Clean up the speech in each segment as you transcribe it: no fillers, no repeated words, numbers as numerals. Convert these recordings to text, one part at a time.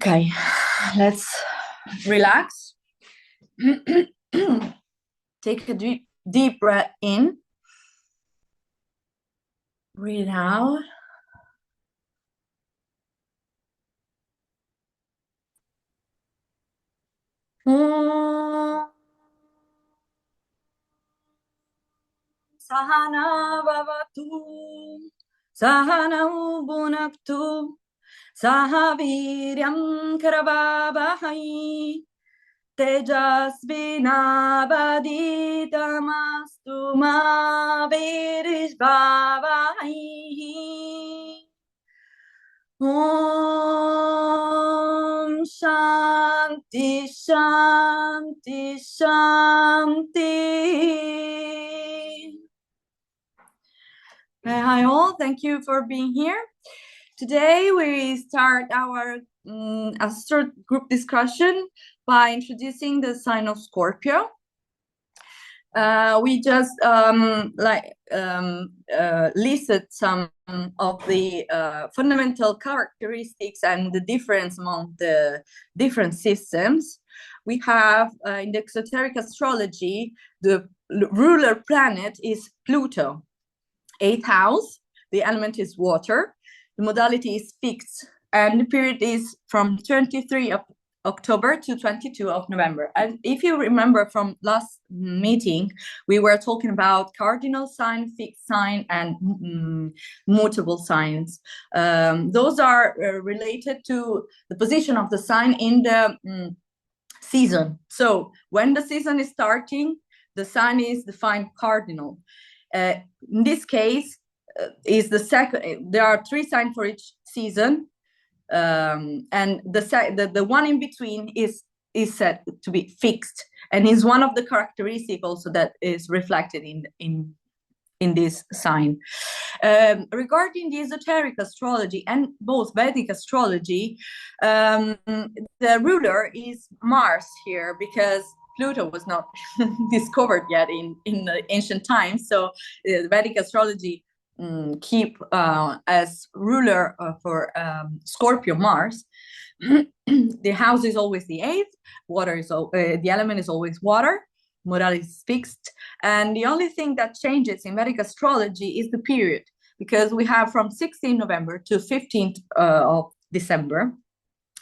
Okay, let's relax. Take a deep breath in. Breathe out. Sahana Bhavatu, Sahana Bhunaktu, Sahaviryam Karavavahai, Tejasvinabaditamastu ma Virishbhavai. Om Shanti Shanti Shanti. Hi all, thank you for being here. Today we start our Astro group discussion by introducing the sign of Scorpio. We just listed some of the fundamental characteristics and the difference among the different systems. We have in the exoteric astrology, the ruler planet is Pluto, 8th house, the element is water, the modality is fixed, and the period is from 23 of October to 22 of November. And if you remember from last meeting, we were talking about cardinal sign, fixed sign, and mutable signs. Those are related to the position of the sign in the season. So when the season is starting, the sign is defined cardinal. In this case, is the second. There are 3 signs for each season. And the one in between is said to be fixed, and is one of the characteristics also that is reflected in this sign. Regarding the esoteric astrology and both Vedic astrology, the ruler is Mars here, because Pluto was not discovered yet in the ancient times. So the Vedic astrology keep as ruler for Scorpio Mars. The house is always the 8th. Water is the element is always water. Modality is fixed, and the only thing that changes in Vedic astrology is the period, because we have from 16th November to 15th of December,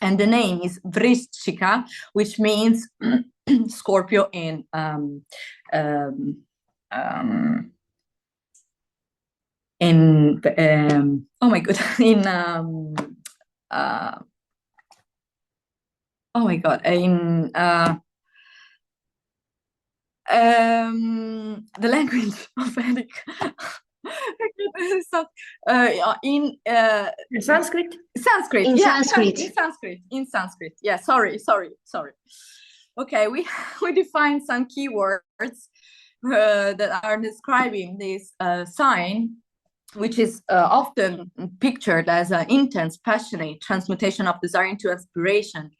and the name is Vrishchika, which means Scorpio in oh my god, in oh my god, in the language of Vedic. In Sanskrit. Sanskrit. In Yeah, Sanskrit. In Sanskrit. In Sanskrit. Yeah. Sorry. Okay, we define some keywords that are describing this sign, which is often pictured as an intense, passionate transmutation of desire into aspiration.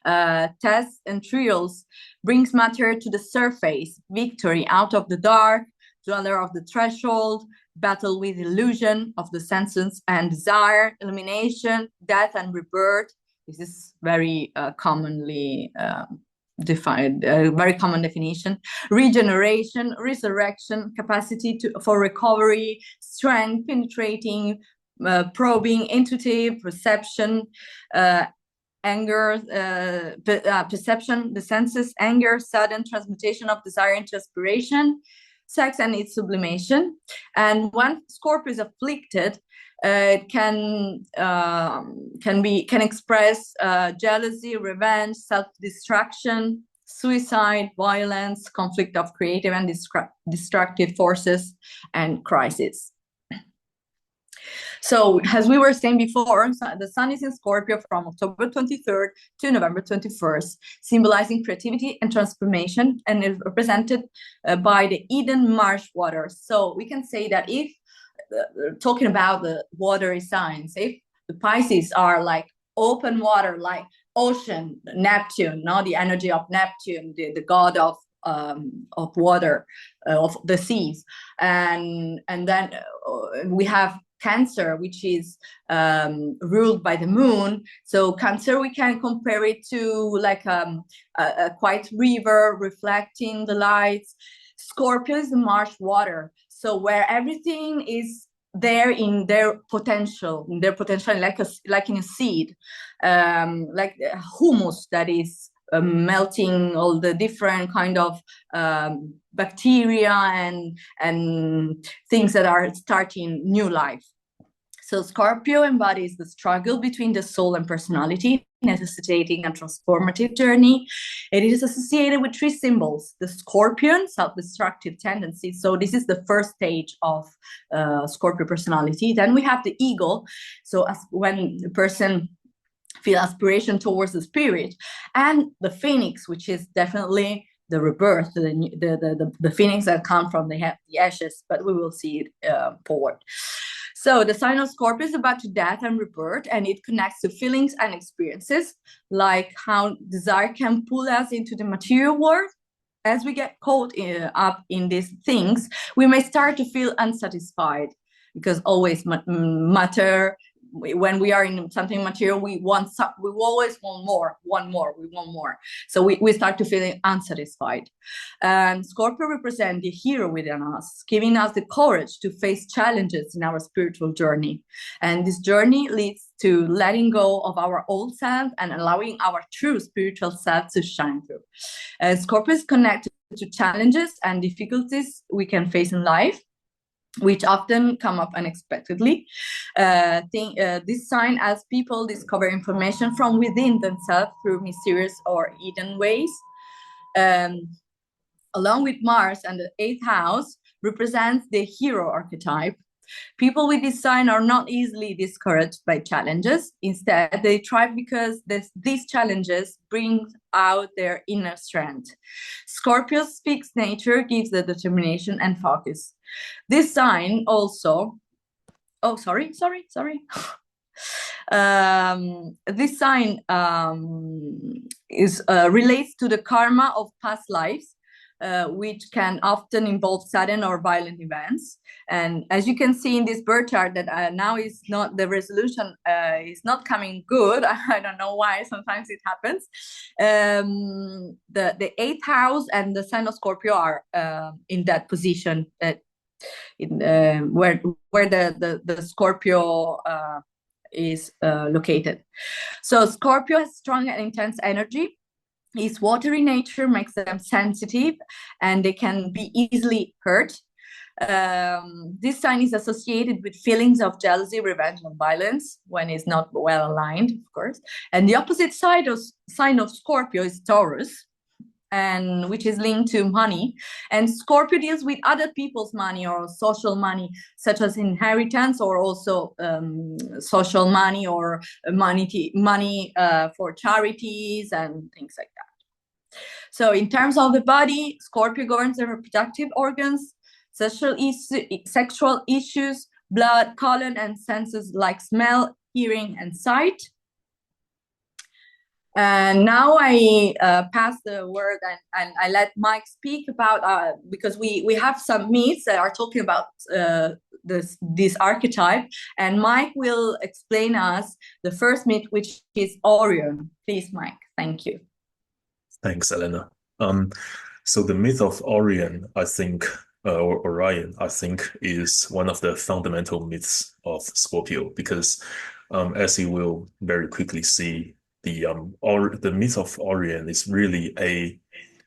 Tests and trials brings matter to the surface, victory out of the dark, dweller of the threshold, battle with illusion of the senses and desire, elimination, death and rebirth. This is very commonly defined, very common definition. Regeneration, resurrection, capacity for recovery, strength, penetrating, probing, intuitive, perception, anger, perception, the senses, anger, sudden transmutation of desire into aspiration, sex and its sublimation. And when Scorpio is afflicted, it can express jealousy, revenge, self-destruction, suicide, violence, conflict of creative and destructive forces, and crisis. So, as we were saying before, the sun is in Scorpio from October 23rd to November 21st, symbolizing creativity and transformation, and is represented by the Eden marsh waters. So we can say that if talking about the watery signs, if the Pisces are like open water, like ocean, Neptune, the energy of Neptune, the god of water, of the seas, and then we have Cancer, which is ruled by the moon. So Cancer, we can compare it to like a quiet river reflecting the lights. Scorpio is the marsh water, so where everything is there in their potential, like in a seed, like humus that is melting all the different kind of bacteria and things that are starting new life. So Scorpio embodies the struggle between the soul and personality, necessitating a transformative journey. It is associated with three symbols: the scorpion, self-destructive tendency. So this is the first stage of Scorpio personality. Then we have the ego. So as when the person feel aspiration towards the spirit, and the phoenix, which is definitely the rebirth, the phoenix that come from the ashes, but we will see it forward. So the sign of Scorpio is about to death and rebirth, and it connects to feelings and experiences, like how desire can pull us into the material world. As we get caught up in these things, we may start to feel unsatisfied, because always matter, when we are in something material, we always want more. So we start to feel unsatisfied. And Scorpio represents the hero within us, giving us the courage to face challenges in our spiritual journey. And this journey leads to letting go of our old self and allowing our true spiritual self to shine through. Scorpio is connected to challenges and difficulties we can face in life, which often come up unexpectedly. This sign helps people discover information from within themselves through mysterious or hidden ways. Along with Mars and the 8th house represents the hero archetype. People with this sign are not easily discouraged by challenges. Instead, they thrive because these challenges bring out their inner strength. Scorpio's fixed nature gives the determination and focus. This sign also, sorry. This sign relates to the karma of past lives, which can often involve sudden or violent events. And as you can see in this birth chart, that now is not, the resolution is not coming good. I don't know why, sometimes it happens. The 8th house and the sign of Scorpio are in that position, that where the Scorpio is located. So Scorpio has strong and intense energy. Its watery nature makes them sensitive, and they can be easily hurt. This sign is associated with feelings of jealousy, revenge, and violence when it's not well aligned, of course. And the opposite sign of Scorpio is Taurus, and which is linked to money. And Scorpio deals with other people's money or social money, such as inheritance, or also social money, or money for charities and things like that. So in terms of the body, Scorpio governs the reproductive organs, sexual issues, blood, colon, and senses like smell, hearing, and sight. And now I pass the word and I let Mike speak about, because we have some myths that are talking about this archetype, and Mike will explain us the first myth, which is Orion. Please, Mike. Thank you. Thanks, Elena. So the myth of Orion, I think, or Orion, I think, is one of the fundamental myths of Scorpio, because as you will very quickly see, the myth of Orion is really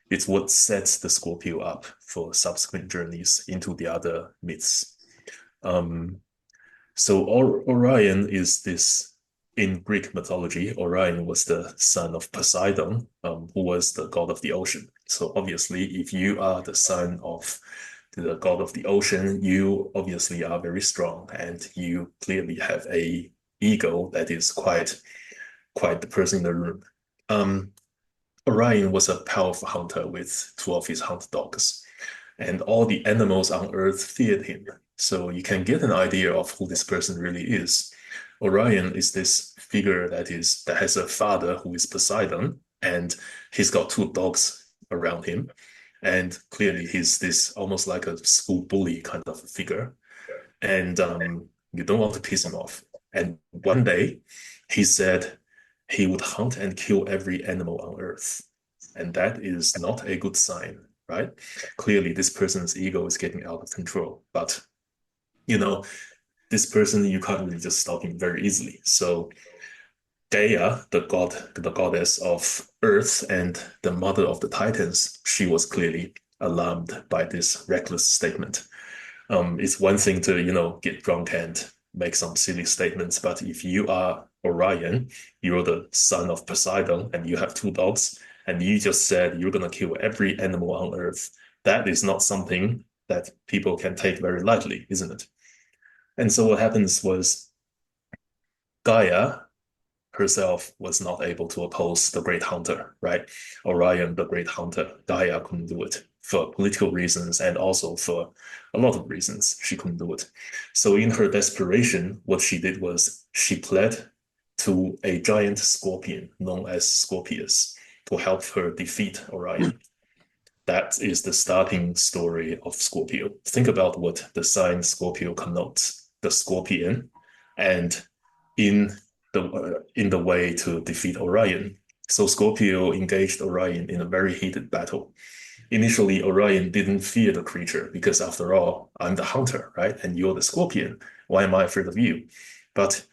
it's what sets the Scorpio up for subsequent journeys into the other myths. So Orion is this. In Greek mythology, Orion was the son of Poseidon, who was the god of the ocean. So obviously, if you are the son of the god of the ocean, you obviously are very strong, and you clearly have a ego that is quite the person in the room. Orion was a powerful hunter with 2 of his hunt dogs, and all the animals on Earth feared him. So you can get an idea of who this person really is. Orion is this figure that has a father who is Poseidon, and he's got 2 dogs around him. And clearly he's this almost like a school bully kind of figure. And You don't want to piss him off. And one day he said he would hunt and kill every animal on earth. And that is not a good sign, right? Clearly, this person's ego is getting out of control. But, you know, this person, you can't really just stop him very easily. So Gaia, the goddess of Earth and the mother of the Titans, she was clearly alarmed by this reckless statement. It's one thing to, get drunk and make some silly statements, but if you are Orion, you're the son of Poseidon, and you have two dogs, and you just said you're gonna kill every animal on Earth, that is not something that people can take very lightly, isn't it? And so what happens was Gaia herself was not able to oppose the Great Hunter, right? Orion, the Great Hunter. Gaia couldn't do it for political reasons and also for a lot of reasons. She couldn't do it. So in her desperation, what she did was she pled to a giant scorpion known as Scorpius to help her defeat Orion. That is the starting story of Scorpio. Think about what the sign Scorpio connotes, the scorpion, and in the way to defeat Orion. So Scorpio engaged Orion in a very heated battle. Initially, Orion didn't fear the creature because, after all, I'm the hunter, right? And you're the scorpion. Why am I afraid of you? But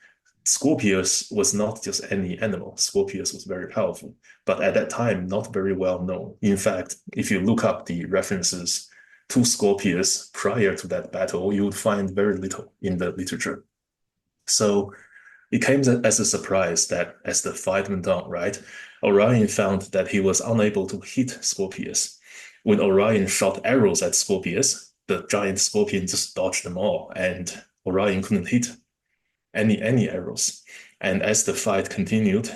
Scorpius was not just any animal. Scorpius was very powerful, but at that time, not very well known. In fact, if you look up the references to Scorpius prior to that battle, you would find very little in the literature. So it came as a surprise that as the fight went on, right, Orion found that he was unable to hit Scorpius. When Orion shot arrows at Scorpius, the giant scorpion just dodged them all, and Orion couldn't hit any arrows. And as the fight continued,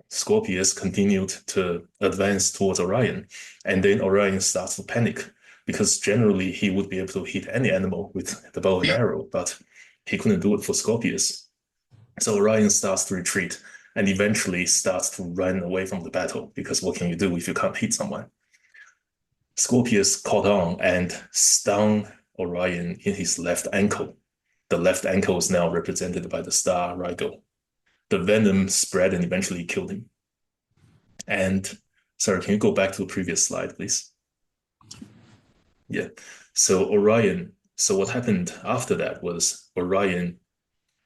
Scorpius continued to advance towards Orion, and then Orion starts to panic because generally he would be able to hit any animal with the bow and arrow, but he couldn't do it for Scorpius. So Orion starts to retreat and eventually starts to run away from the battle because what can you do if you can't hit someone? Scorpius caught on and stung Orion in his left ankle. The left ankle is now represented by the star Rigel. The venom spread and eventually killed him. And sorry, can you go back to the previous slide, please? Yeah. So Orion, so what happened after that was Orion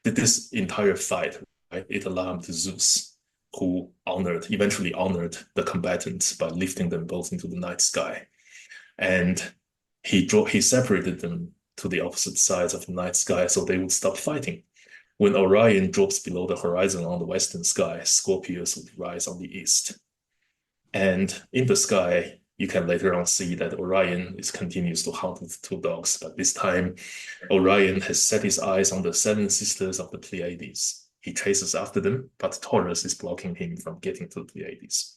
did this entire fight, right? It alarmed Zeus, who eventually honored the combatants by lifting them both into the night sky. And he separated them to the opposite sides of the night sky so they would stop fighting. When Orion drops below the horizon on the western sky, Scorpius would rise on the east. And in the sky, you can later on see that Orion continues to hunt with two dogs, but this time Orion has set his eyes on the seven sisters of the Pleiades. He chases after them, but Taurus is blocking him from getting to the Pleiades.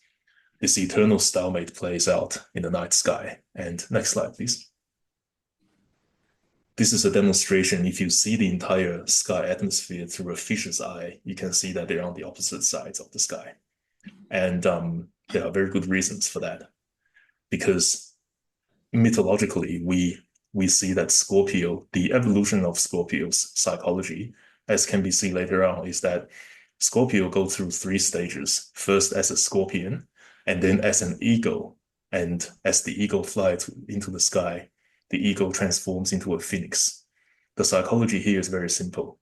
This eternal stalemate plays out in the night sky. And next slide, please. This is a demonstration. If you see the entire sky atmosphere through a fish's eye, you can see that they're on the opposite sides of the sky. And there are very good reasons for that. Because mythologically, we see that Scorpio, the evolution of Scorpio's psychology, as can be seen later on, is that Scorpio goes through three stages. First as a scorpion, and then as an eagle. And as the eagle flies into the sky, the eagle transforms into a phoenix. The psychology here is very simple.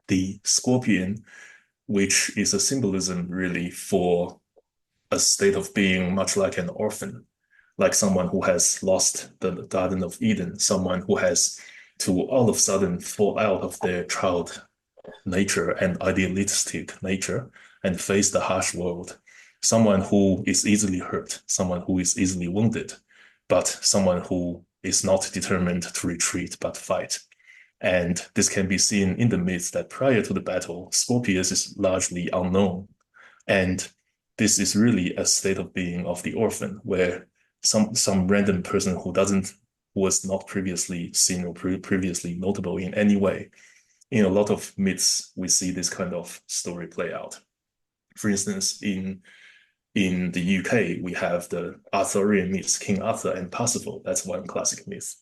The scorpion, which is a symbolism really for a state of being much like an orphan, like someone who has lost the Garden of Eden, someone who has to all of a sudden fall out of their child nature and idealistic nature and face the harsh world. Someone who is easily hurt, someone who is easily wounded, but someone who is not determined to retreat but fight. And this can be seen in the myth that prior to the battle, Scorpius is largely unknown. And this is really a state of being of the orphan, where some random person who was not previously seen or previously notable in any way. In a lot of myths, we see this kind of story play out. For instance, in the UK, we have the Arthurian myths, King Arthur and Parsifal. That's one classic myth,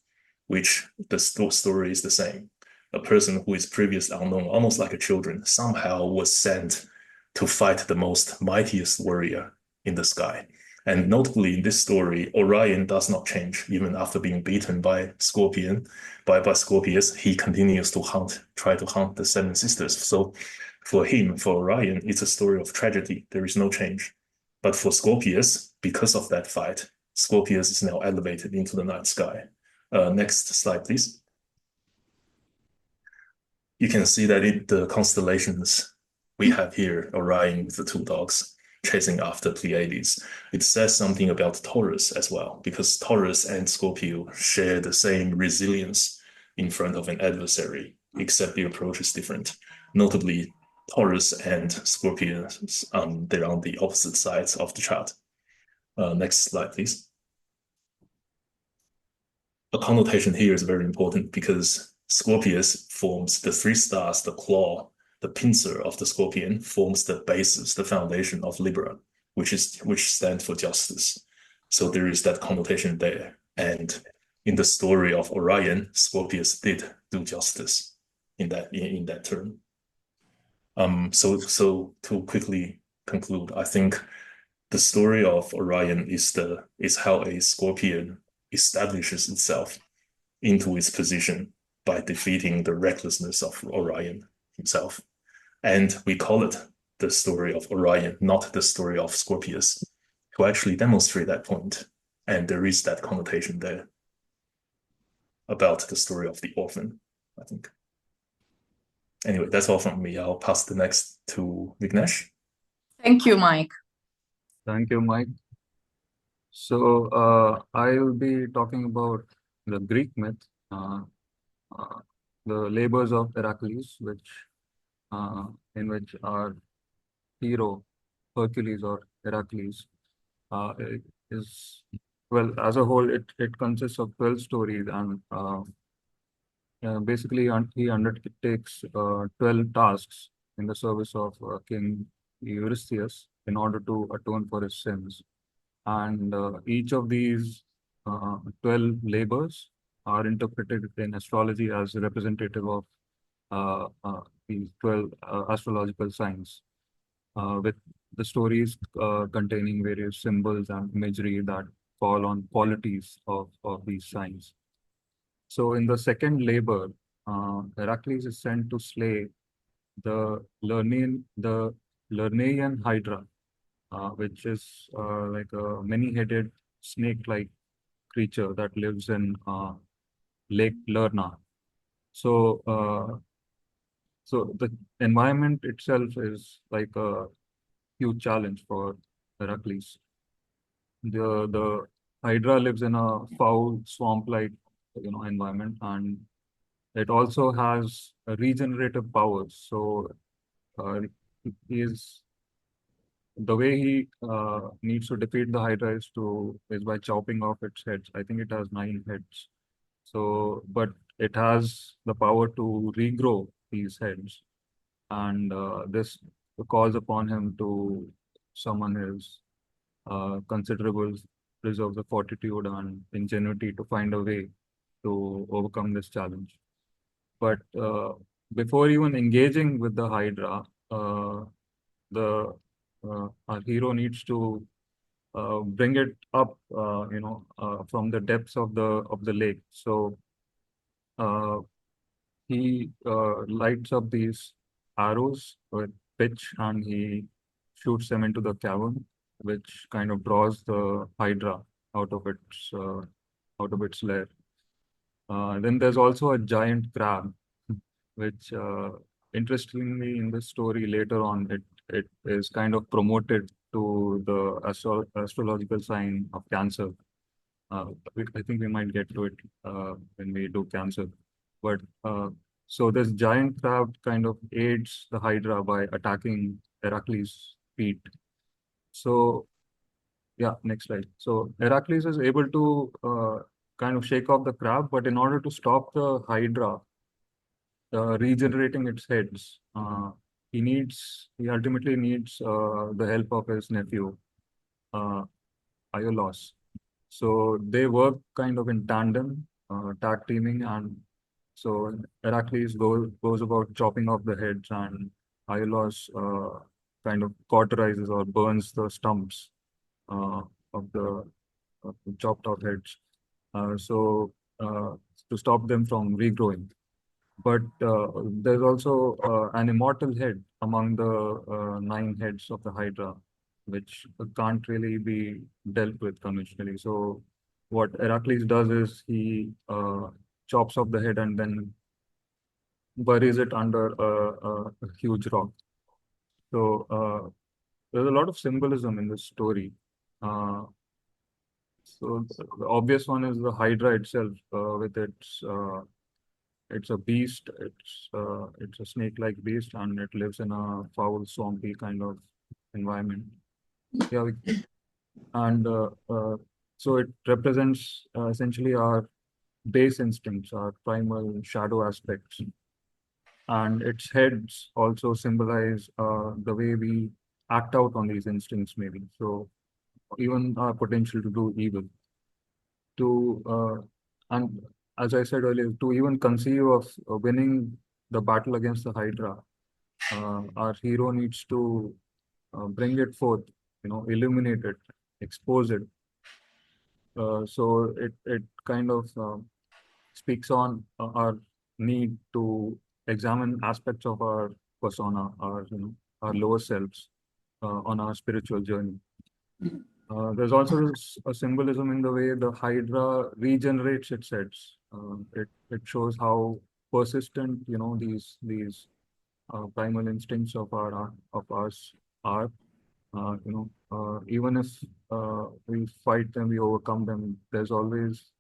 which the story is the same. a person who is previously unknown, almost like a children, somehow was sent to fight the most mightiest warrior in the sky. And notably in this story, Orion does not change even after being beaten by Scorpius. He continues to try to hunt the seven sisters. So for him, for Orion, it's a story of tragedy. There is no change. But for Scorpius, because of that fight, Scorpius is now elevated into the night sky. Next slide, please. You can see that in the constellations we have here, Orion with the two dogs chasing after Pleiades. It says something about Taurus as well, because Taurus and Scorpio share the same resilience in front of an adversary, except the approach is different. Notably, Taurus and Scorpio, they're on the opposite sides of the chart. Next slide, please. A connotation here is very important because Scorpius forms the three stars, the claw, the pincer of the scorpion forms the basis, the foundation of Libra, which stands for justice. So there is that connotation there. And in the story of Orion, Scorpius did do justice in that term. So to quickly conclude, I think the story of Orion is how a scorpion establishes itself into its position by defeating the recklessness of Orion himself. And we call it the story of Orion, not the story of Scorpius, to actually demonstrate that point. And there is that connotation there about the story of the orphan, I think. Anyway, that's all from me. I'll pass the next to Vignesh. Thank you, Mike. Thank you, Mike. So I will be talking about the Greek myth, the labors of Heracles, in which our hero Hercules or Heracles is, well, as a whole, it consists of 12 stories, and basically he undertakes 12 tasks in the service of King Eurystheus in order to atone for his sins. And each of these 12 labors are interpreted in astrology as representative of these 12 astrological signs, with the stories containing various symbols and imagery that fall on qualities of these signs. So in the second labor, Heracles is sent to slay the Lernaean Hydra, which is like a many-headed snake-like creature that lives in Lake Lerna. So, so the environment itself is like a huge challenge for Heracles. The Hydra lives in a foul, swamp-like, environment, and it also has regenerative powers. So, the way he needs to defeat the Hydra is by chopping off its heads. I think it has 9 heads. So, but it has the power to regrow these heads, and this calls upon him to summon his considerable reserves of fortitude and ingenuity to find a way to overcome this challenge. But before even engaging with the Hydra, our hero needs to bring it up, from the depths of the lake. So he lights up these arrows with pitch, and he shoots them into the cavern, which kind of draws the Hydra out of its lair. Then there's also a giant crab, which interestingly in the story later on, it is kind of promoted to the astrological sign of Cancer. I think we might get to it when we do Cancer. But so this giant crab kind of aids the Hydra by attacking Heracles' feet. So yeah, next slide. So Heracles is able to kind of shake off the crab, but in order to stop the Hydra regenerating its heads, he ultimately needs the help of his nephew, Iolaus. So they work kind of in tandem, tag teaming, and So Heracles goes about chopping off the heads, and Iolaus kind of cauterizes or burns the stumps of the chopped off heads. So to stop them from regrowing. But there's also an immortal head among the 9 heads of the Hydra, which can't really be dealt with conventionally. So what Heracles does is he chops off the head and then buries it under a huge rock. So there's a lot of symbolism in this story. So the obvious one is the Hydra itself, with it's a beast. It's a snake-like beast, and it lives in a foul, swampy kind of environment. Yeah, and so it represents essentially our base instincts, our primal shadow aspects, and its heads also symbolize the way we act out on these instincts, maybe. So even our potential to do evil, and as I said earlier, to even conceive of winning the battle against the Hydra, our hero needs to bring it forth, illuminate it, expose it. So it kind of speaks on our need to examine aspects of our persona, our lower selves, on our spiritual journey. There's also a symbolism in the way the Hydra regenerates its heads. It shows how persistent, these primal instincts of ours are. Even if we fight them, we overcome them. There's always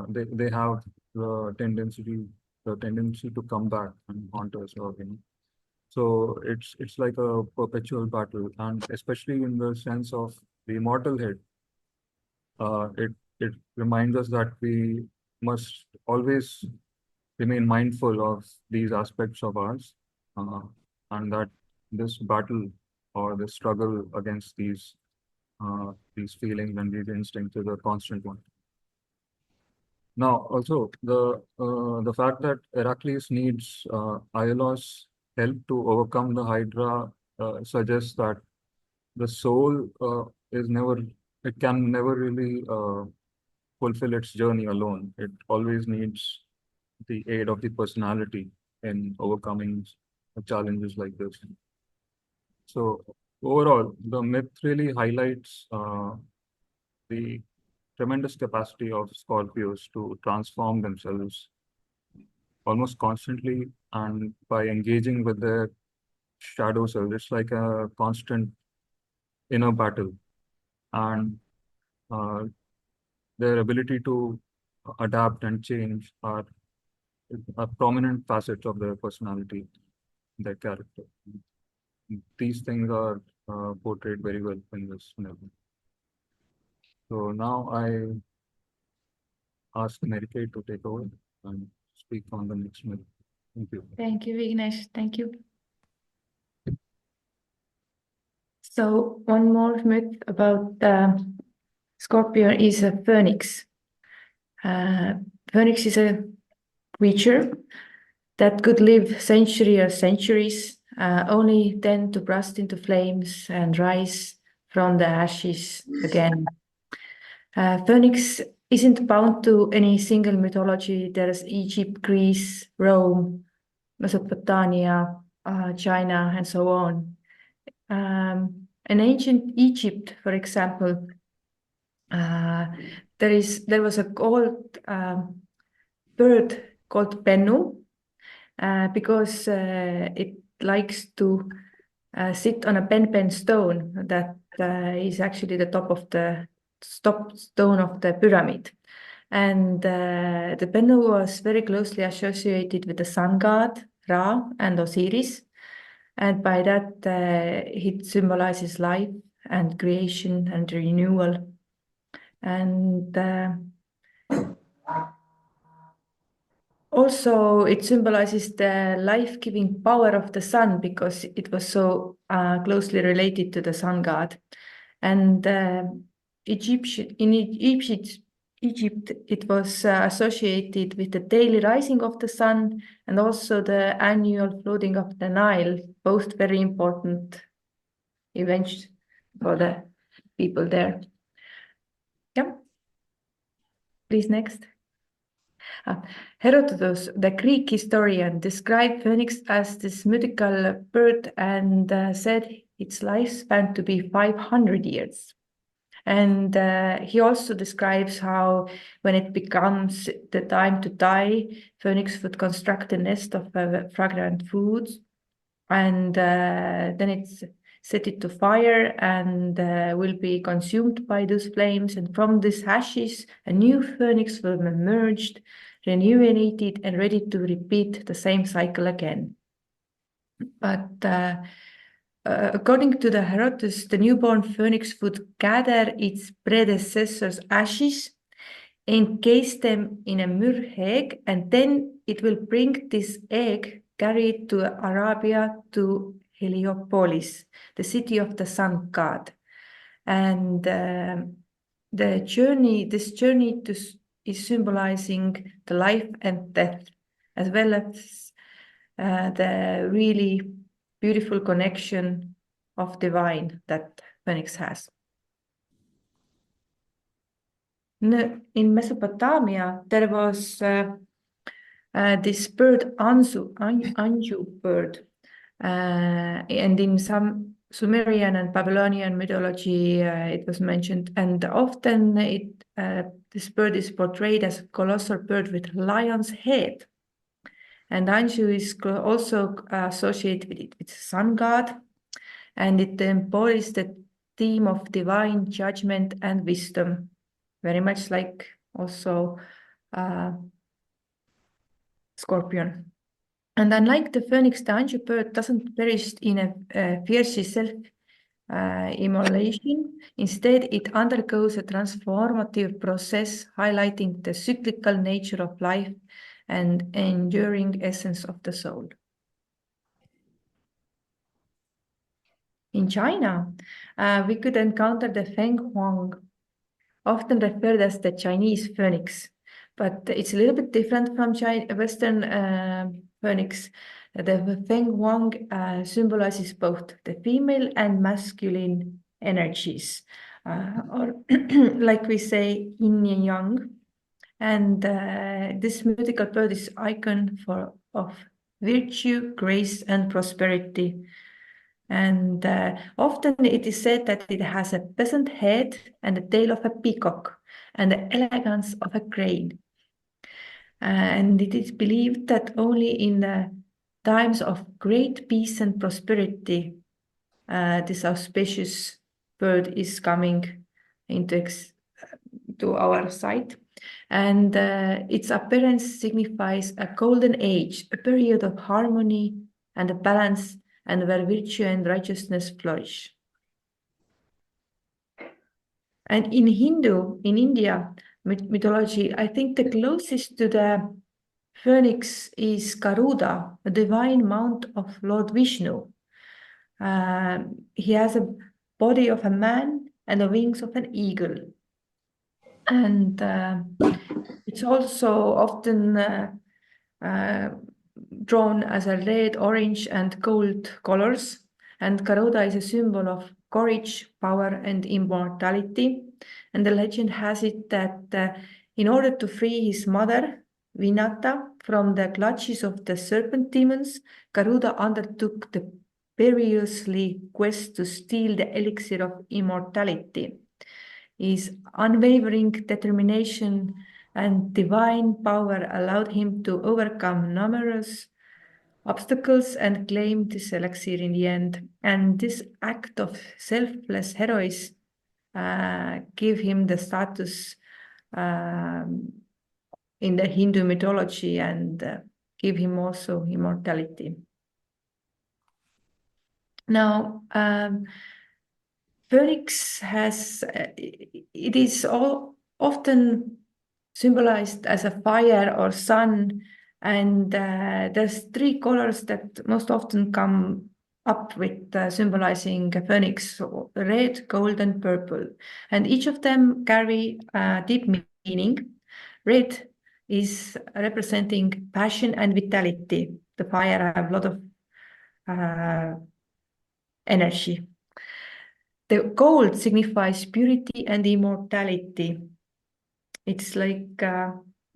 they have the tendency to come back and haunt us, So it's like a perpetual battle, and especially in the sense of the immortal head, it reminds us that we must always remain mindful of these aspects of ours, and that this battle or the struggle against these feelings and these instincts is a constant one. Now, also the fact that Heracles needs Iolaus' help to overcome the Hydra suggests that the soul it can never really fulfill its journey alone. It always needs the aid of the personality in overcoming challenges like this. So overall, the myth really highlights the tremendous capacity of Scorpios to transform themselves almost constantly, and by engaging with their shadow self. It's like a constant inner battle, and their ability to adapt and change are prominent facets of their personality, their character. These things are portrayed very well in this novel. So now I ask Mary Kay to take over and speak on the next myth. Thank you. Thank you, Vignesh. Thank you. So one more myth about Scorpio is a phoenix. Phoenix is a creature that could live centuries or centuries, only then to burst into flames and rise from the ashes again. Phoenix isn't bound to any single mythology. There's Egypt, Greece, Rome, Mesopotamia, China, and so on. In ancient Egypt, for example, there was a old bird called Bennu, because it likes to sit on a pen stone that is actually the top stone of the pyramid. And the Bennu was very closely associated with the sun god Ra and Osiris. And by that, it symbolizes life and creation and renewal. And also, it symbolizes the life-giving power of the sun, because it was so closely related to the sun god. And in Egypt, it was associated with the daily rising of the sun and also the annual flooding of the Nile, both very important events for the people there. Yeah. Please, next. Herodotus, the Greek historian, described phoenix as this mythical bird and said its lifespan to be 500 years. And he also describes how when it becomes the time to die, phoenix would construct a nest of fragrant foods, and then it's set it to fire and will be consumed by those flames. And from these ashes, a new phoenix will be emerged, rejuvenated and ready to repeat the same cycle again. But according to the Herodotus, the newborn phoenix would gather its predecessor's ashes, encase them in a myrrh egg, and then it will bring this egg carried to Arabia to Heliopolis, the city of the sun god. And this journey is symbolizing the life and death, as well as the really beautiful connection of divine that phoenix has. In Mesopotamia, there was this bird, Anju bird, and in some Sumerian and Babylonian mythology, it was mentioned, and often this bird is portrayed as a colossal bird with lion's head. And Anju is also associated with the sun god, and it embodies the theme of divine judgment and wisdom, very much like also Scorpion. And unlike the phoenix, the Anju bird doesn't perish in a fierce self-immolation. Instead, it undergoes a transformative process, highlighting the cyclical nature of life and enduring essence of the soul. In China, we could encounter the Feng Huang, often referred as the Chinese phoenix, but it's a little bit different from Western phoenix. The Feng Huang symbolizes both the female and masculine energies, or like we say, yin and yang. And this mythical bird is icon of virtue, grace, and prosperity. And often it is said that it has a peasant head and the tail of a peacock and the elegance of a crane. And it is believed that only in the times of great peace and prosperity, this auspicious bird is coming to our sight. And its appearance signifies a golden age, a period of harmony and a balance, and where virtue and righteousness flourish. And in India mythology, I think the closest to the phoenix is Garuda, a divine mount of Lord Vishnu. He has a body of a man and the wings of an eagle. And it's also often drawn as a red, orange, and gold colors. And Garuda is a symbol of courage, power, and immortality. And the legend has it that in order to free his mother, Vinata, from the clutches of the serpent demons, Garuda undertook the perilously quest to steal the elixir of immortality. His unwavering determination and divine power allowed him to overcome numerous obstacles and claim this elixir in the end. And this act of selfless heroism give him the status in the Hindu mythology and give him also immortality. Now, phoenix it is often symbolized as a fire or sun, and there's three colors that most often come up with symbolizing a phoenix: so red, gold, and purple. And each of them carry deep meaning. Red is representing passion and vitality. The fire have a lot of energy. The gold signifies purity and immortality. It's like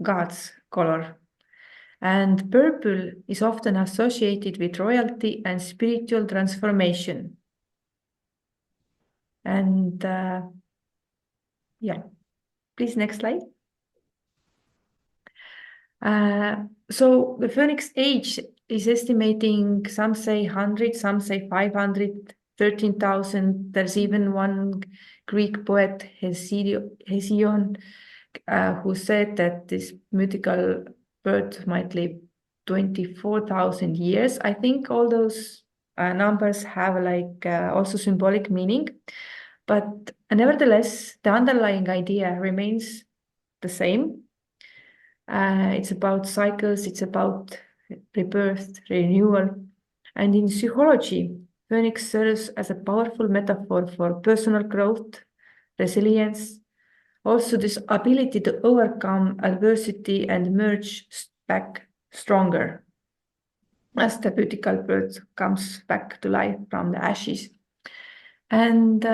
God's color. And purple is often associated with royalty and spiritual transformation. And yeah, please, next slide. So the Phoenix age is estimating, some say 100, some say 500, 13,000. There's even one Greek poet, Hesiod, who said that this mythical bird might live 24,000 years. I think all those numbers have like also symbolic meaning, but nevertheless, the underlying idea remains the same. It's about cycles, it's about rebirth, renewal. And in psychology, Phoenix serves as a powerful metaphor for personal growth, resilience, also this ability to overcome adversity and emerge back stronger as the beautiful bird comes back to life from the ashes. And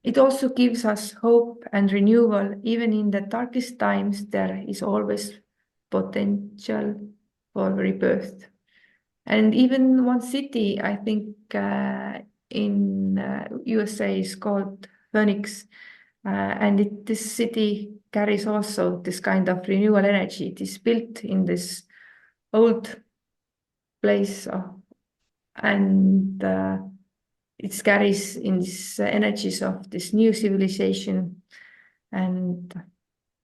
it also gives us hope and renewal. Even in the darkest times, there is always potential for rebirth. And even one city, I think in USA is called Phoenix. And this city carries also this kind of renewal energy. It is built in this old place and it carries in these energies of this new civilization. And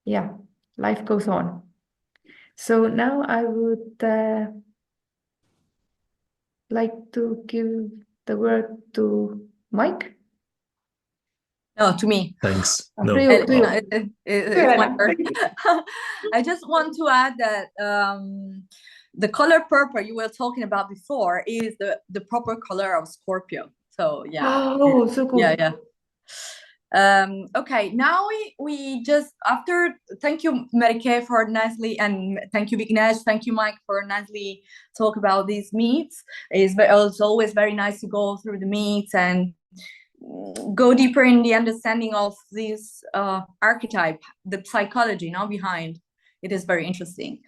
yeah, life goes on. So now I would like to give the word to Mike. No, to me. Thanks. To No. you. It's my turn. I just want to add that the color purple you were talking about before is the proper color of Scorpio. So yeah. Oh, so cool. Yeah. Okay, now we just thank you, Marike, for nicely, and thank you, Vignesh, thank you, Mike, for nicely talk about these meets. It's always very nice to go through the meets and go deeper in the understanding of this archetype, the psychology behind. It is very interesting.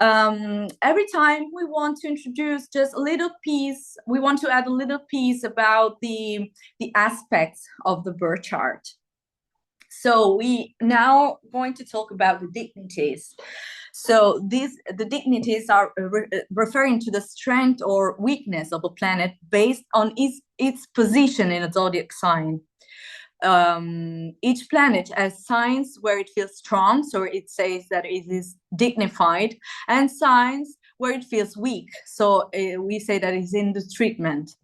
Every time we want to introduce just a little piece, we want to add a little piece about the aspects of the birth chart. So we now going to talk about the dignities. So the dignities are referring to the strength or weakness of a planet based on its position in a zodiac sign. Each planet has signs where it feels strong, so it says that it is dignified, and signs where it feels weak, so we say that it's in the treatment.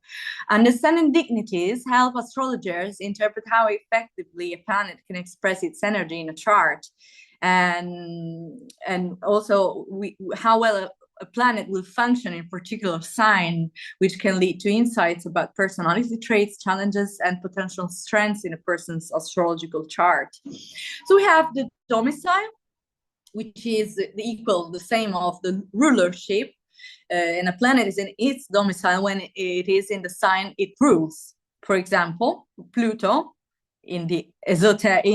Understanding dignities help astrologers interpret how effectively a planet can express its energy in a chart, and also how well a planet will function in a particular sign, which can lead to insights about personality traits, challenges, and potential strengths in a person's astrological chart. So we have the domicile, which is the same of the rulership, and a planet is in its domicile when it is in the sign it rules. For example, Pluto in the exoteric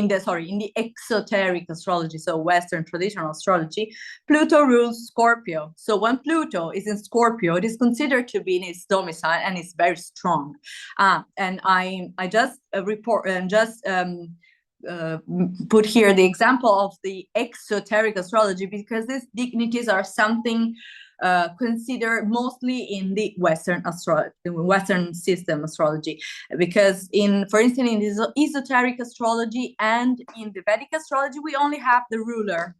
astrology, so Western traditional astrology, Pluto rules Scorpio. So when Pluto is in Scorpio, it is considered to be in its domicile and it's very strong. And I just report and just put here the example of the exoteric astrology, because these dignities are something considered mostly in the Western system astrology, because for instance, in the esoteric astrology and in the Vedic astrology, we only have the ruler,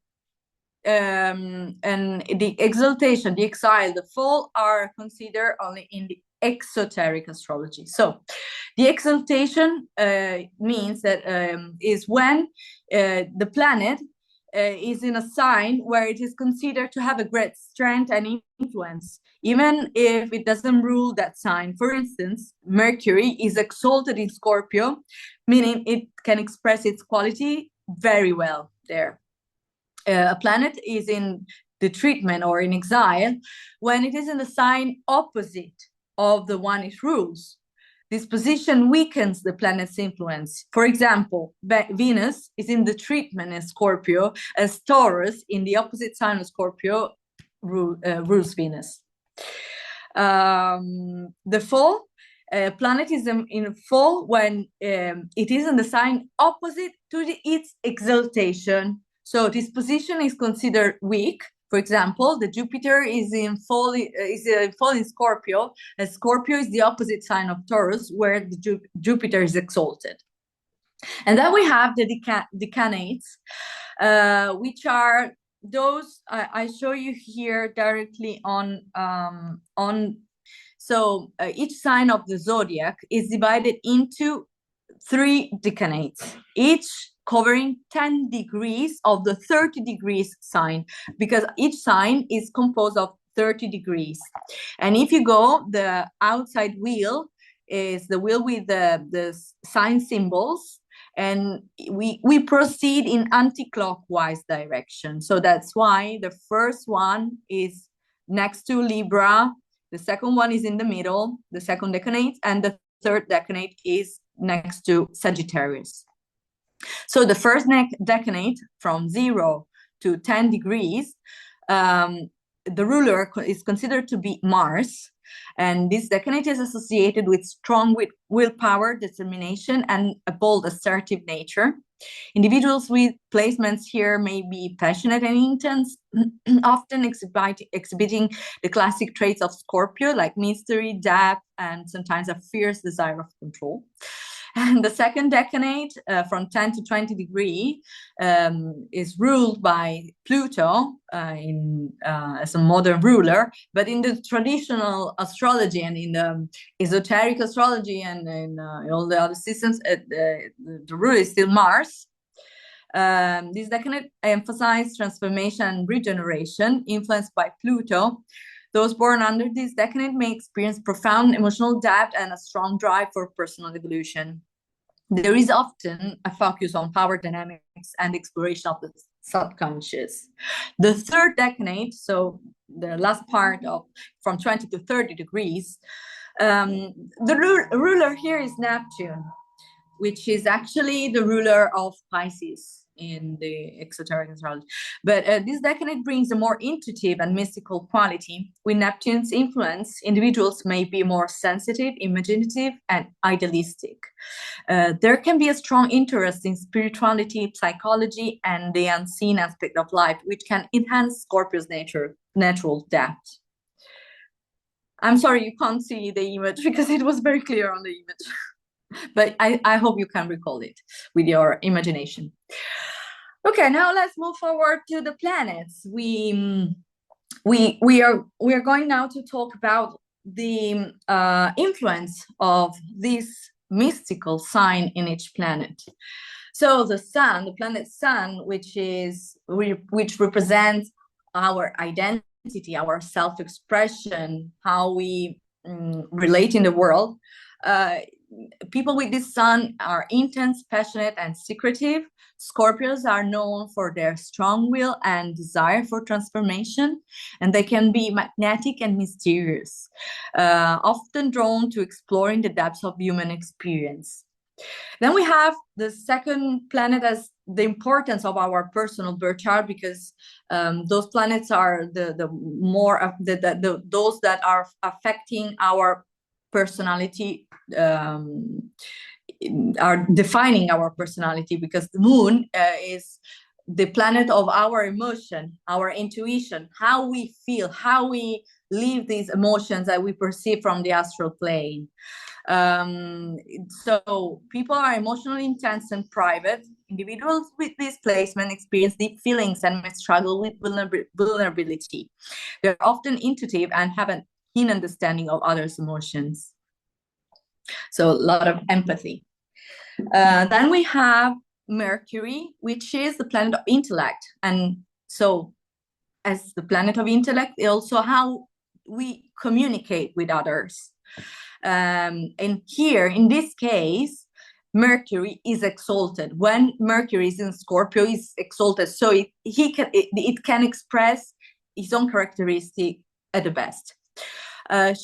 and the exaltation, the exile, the fall are considered only in the exoteric astrology. So the exaltation means that is when the planet is in a sign where it is considered to have a great strength and influence, even if it doesn't rule that sign. For instance, Mercury is exalted in Scorpio, meaning it can express its quality very well. there. A planet is in the treatment or in exile when it is in the sign opposite of the one it rules. This position weakens the planet's influence. For example, Venus is in the treatment in Scorpio, as Taurus in the opposite sign of Scorpio rules Venus. The fall, planet is in fall when it is in the sign opposite to its exaltation. So this position is considered weak. For example, the Jupiter is in fall in Scorpio, as Scorpio is the opposite sign of Taurus, where the Jupiter is exalted. And then we have the decanates, which are those I show you here directly on. So each sign of the zodiac is divided into 3 decanates, each covering 10 degrees of the 30 degrees sign, because each sign is composed of 30 degrees. And if you go, the outside wheel is the wheel with the sign symbols, and we proceed in anti-clockwise direction. So that's why the first one is next to Libra, the second one is in the middle, the second decanate, and the third decanate is next to Sagittarius. So the first decanate from 0 to 10 degrees, the ruler is considered to be Mars, and this decanate is associated with strong willpower, determination, and a bold, assertive nature. Individuals with placements here may be passionate and intense, often exhibiting the classic traits of Scorpio, like mystery, depth, and sometimes a fierce desire of control. And the second decanate, from 10 to 20 degrees, is ruled by Pluto as a modern ruler. But in the traditional astrology and in the esoteric astrology and in all the other systems, the ruler is still Mars. This decanate emphasizes transformation and regeneration, influenced by Pluto. Those born under this decanate may experience profound emotional depth and a strong drive for personal evolution. There is often a focus on power dynamics and exploration of the subconscious. The third decanate, so the last part of from 20 to 30 degrees, the ruler here is Neptune, which is actually the ruler of Pisces in the exoteric astrology. But this decanate brings a more intuitive and mystical quality. With Neptune's influence, individuals may be more sensitive, imaginative, and idealistic. There can be a strong interest in spirituality, psychology, and the unseen aspect of life, which can enhance Scorpio's natural depth. I'm sorry you can't see the image because it was very clear on the image. But I hope you can recall it with your imagination. Okay, now let's move forward to the planets. We are going now to talk about the influence of this mystical sign in each planet. So the sun, the planet sun, which represents our identity, our self-expression, how we relate in the world. People with this sun are intense, passionate, and secretive. Scorpios are known for their strong will and desire for transformation, and they can be magnetic and mysterious, often drawn to exploring the depths of human experience. Then we have the second planet as the importance of our personal birth chart, because those planets are those that are affecting our personality, are defining our personality, because the moon is the planet of our emotion, our intuition, how we feel, how we live these emotions that we perceive from the astral plane. So people are emotionally intense and private. Individuals with this placement experience deep feelings and may struggle with vulnerability. They're often intuitive and have a keen understanding of others' emotions. So a lot of empathy. Then we have Mercury, which is the planet of intellect. And so as the planet of intellect, also how we communicate with others. And here, in this case, Mercury is exalted. When Mercury is in Scorpio, is exalted, so it can express its own characteristic at the best.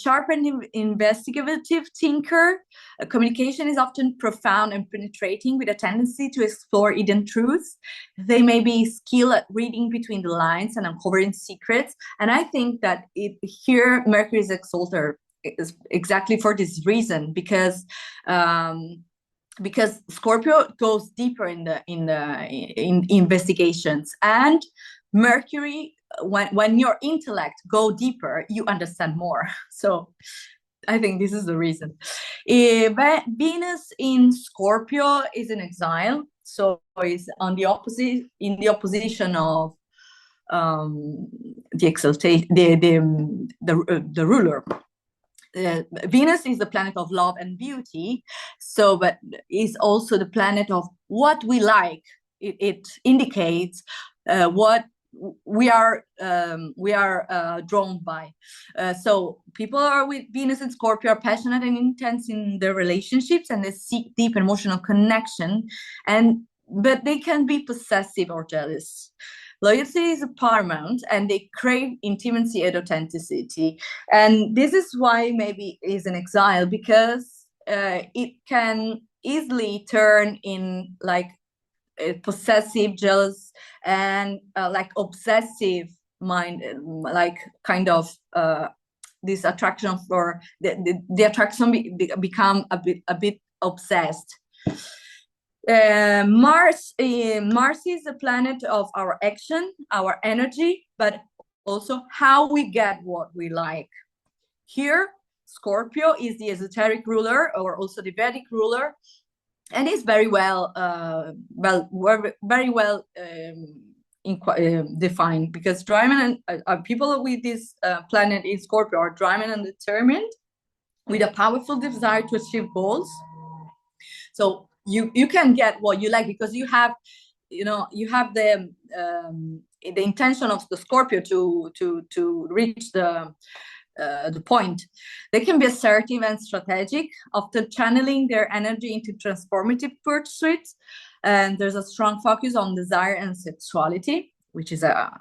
Sharp and investigative thinker, communication is often profound and penetrating with a tendency to explore hidden truths. They may be skilled at reading between the lines and uncovering secrets. And I think that here Mercury is exalted is exactly for this reason, because Scorpio goes deeper in investigations, and Mercury, when your intellect go deeper, you understand more. So I think this is the reason. Venus in Scorpio is in exile, so it's on the opposite, in the opposition of the exaltation, the ruler. Venus is the planet of love and beauty, but is also the planet of what we like. It indicates what we are drawn by. So people are with Venus and Scorpio are passionate and intense in their relationships, and they seek deep emotional connection, but they can be possessive or jealous. Loyalty is paramount, and they crave intimacy and authenticity. And this is why maybe is in exile, because it can easily turn in like possessive, jealous, and like obsessive mind, like kind of this attraction for the attraction become a bit obsessed. Mars is the planet of our action, our energy, but also how we get what we like. Here, Scorpio is the esoteric ruler, or also the Vedic ruler, and is very well defined, because driven and people with this planet in Scorpio are driven and determined, with a powerful desire to achieve goals. So you can get what you like, because you have the intention of the Scorpio to reach the point. They can be assertive and strategic, often channeling their energy into transformative pursuits. And there's a strong focus on desire and sexuality, which is a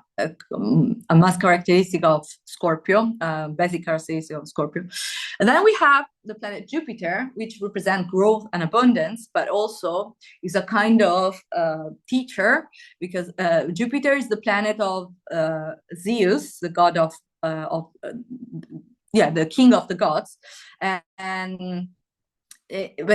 mass characteristic of Scorpio, basic characteristic of Scorpio. And then we have the planet Jupiter, which represents growth and abundance, but also is a kind of teacher, because Jupiter is the planet of Zeus, the god of the king of the gods, but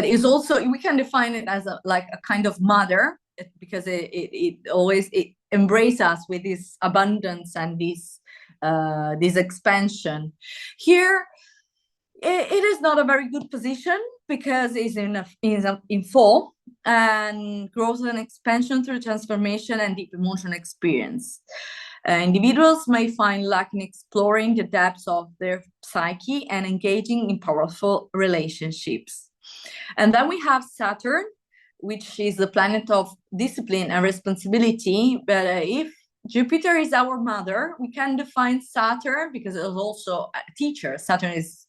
it's also, we can define it as a kind of mother, because it always embraces us with this abundance and this expansion. Here, it is not a very good position, because it's in fall, and growth and expansion through transformation and deep emotional experience. Individuals may find luck in exploring the depths of their psyche and engaging in powerful relationships. And then we have Saturn, which is the planet of discipline and responsibility. But if Jupiter is our mother, we can define Saturn, because it is also a teacher. Saturn is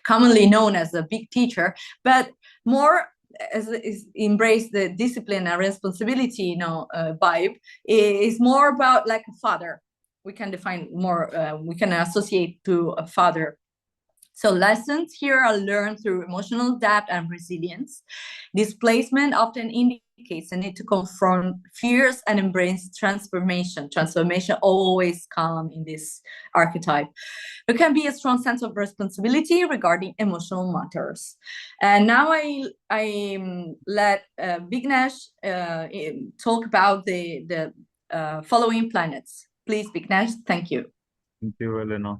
commonly known as a big teacher, but more as is embrace the discipline and responsibility, vibe, is more about like a father. We can define more, we can associate to a father. So lessons here are learned through emotional depth and resilience. Displacement often indicates a need to confront fears and embrace transformation. Transformation always comes in this archetype. There can be a strong sense of responsibility regarding emotional matters. And now I let Vignesh talk about the following planets. Please, Vignesh, thank you. Thank you, Elena.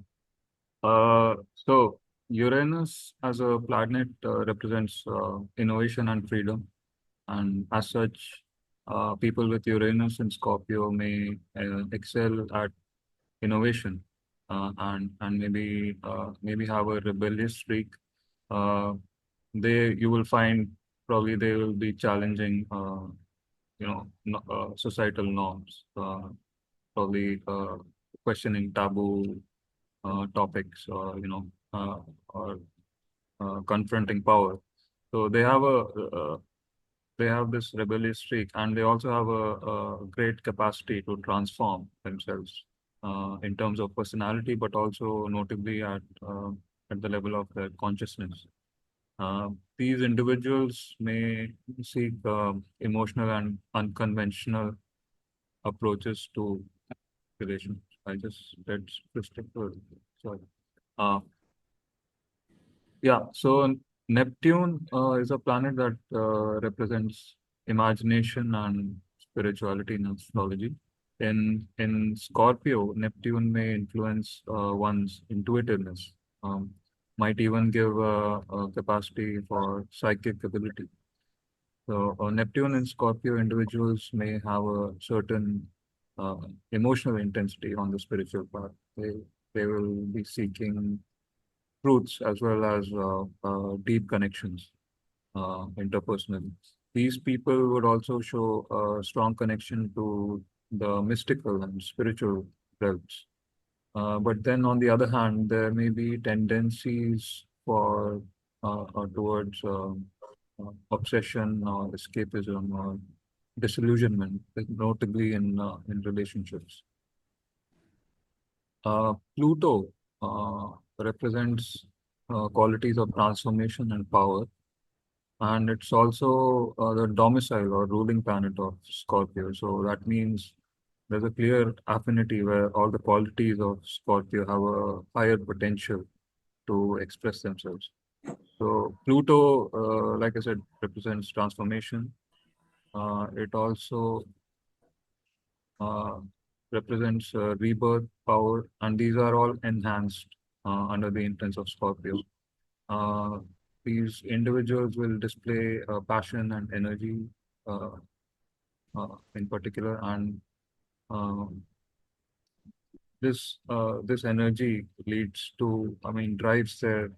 So Uranus as a planet represents innovation and freedom, and as such, people with Uranus in Scorpio may excel at innovation, and maybe have a rebellious streak. You will find probably they will be challenging societal norms, probably questioning taboo topics, or confronting power. So they have this rebellious streak, and they also have a great capacity to transform themselves in terms of personality, but also notably at the level of their consciousness. These individuals may seek emotional and unconventional approaches to relations. I just read Christopher. Sorry. Uh, yeah, so Neptune is a planet that represents imagination and spirituality in astrology. In Scorpio, Neptune may influence one's intuitiveness, might even give a capacity for psychic ability. So Neptune and Scorpio individuals may have a certain uh, emotional intensity on the spiritual path. They will be seeking truths as well as deep connections interpersonally. These people would also show a strong connection to the mystical and spiritual realms. But then on the other hand, there may be tendencies for towards obsession or escapism or disillusionment, notably in relationships. Pluto represents qualities of transformation and power, and it's also the domicile or ruling planet of Scorpio. So that means there's a clear affinity where all the qualities of Scorpio have a higher potential to express themselves. So Pluto, like I said, represents transformation. It also uh, represents rebirth, power, and these are all enhanced under the influence of Scorpio. Uh, these individuals will display passion and energy uh, in particular, and um, this energy leads to, I mean, drives their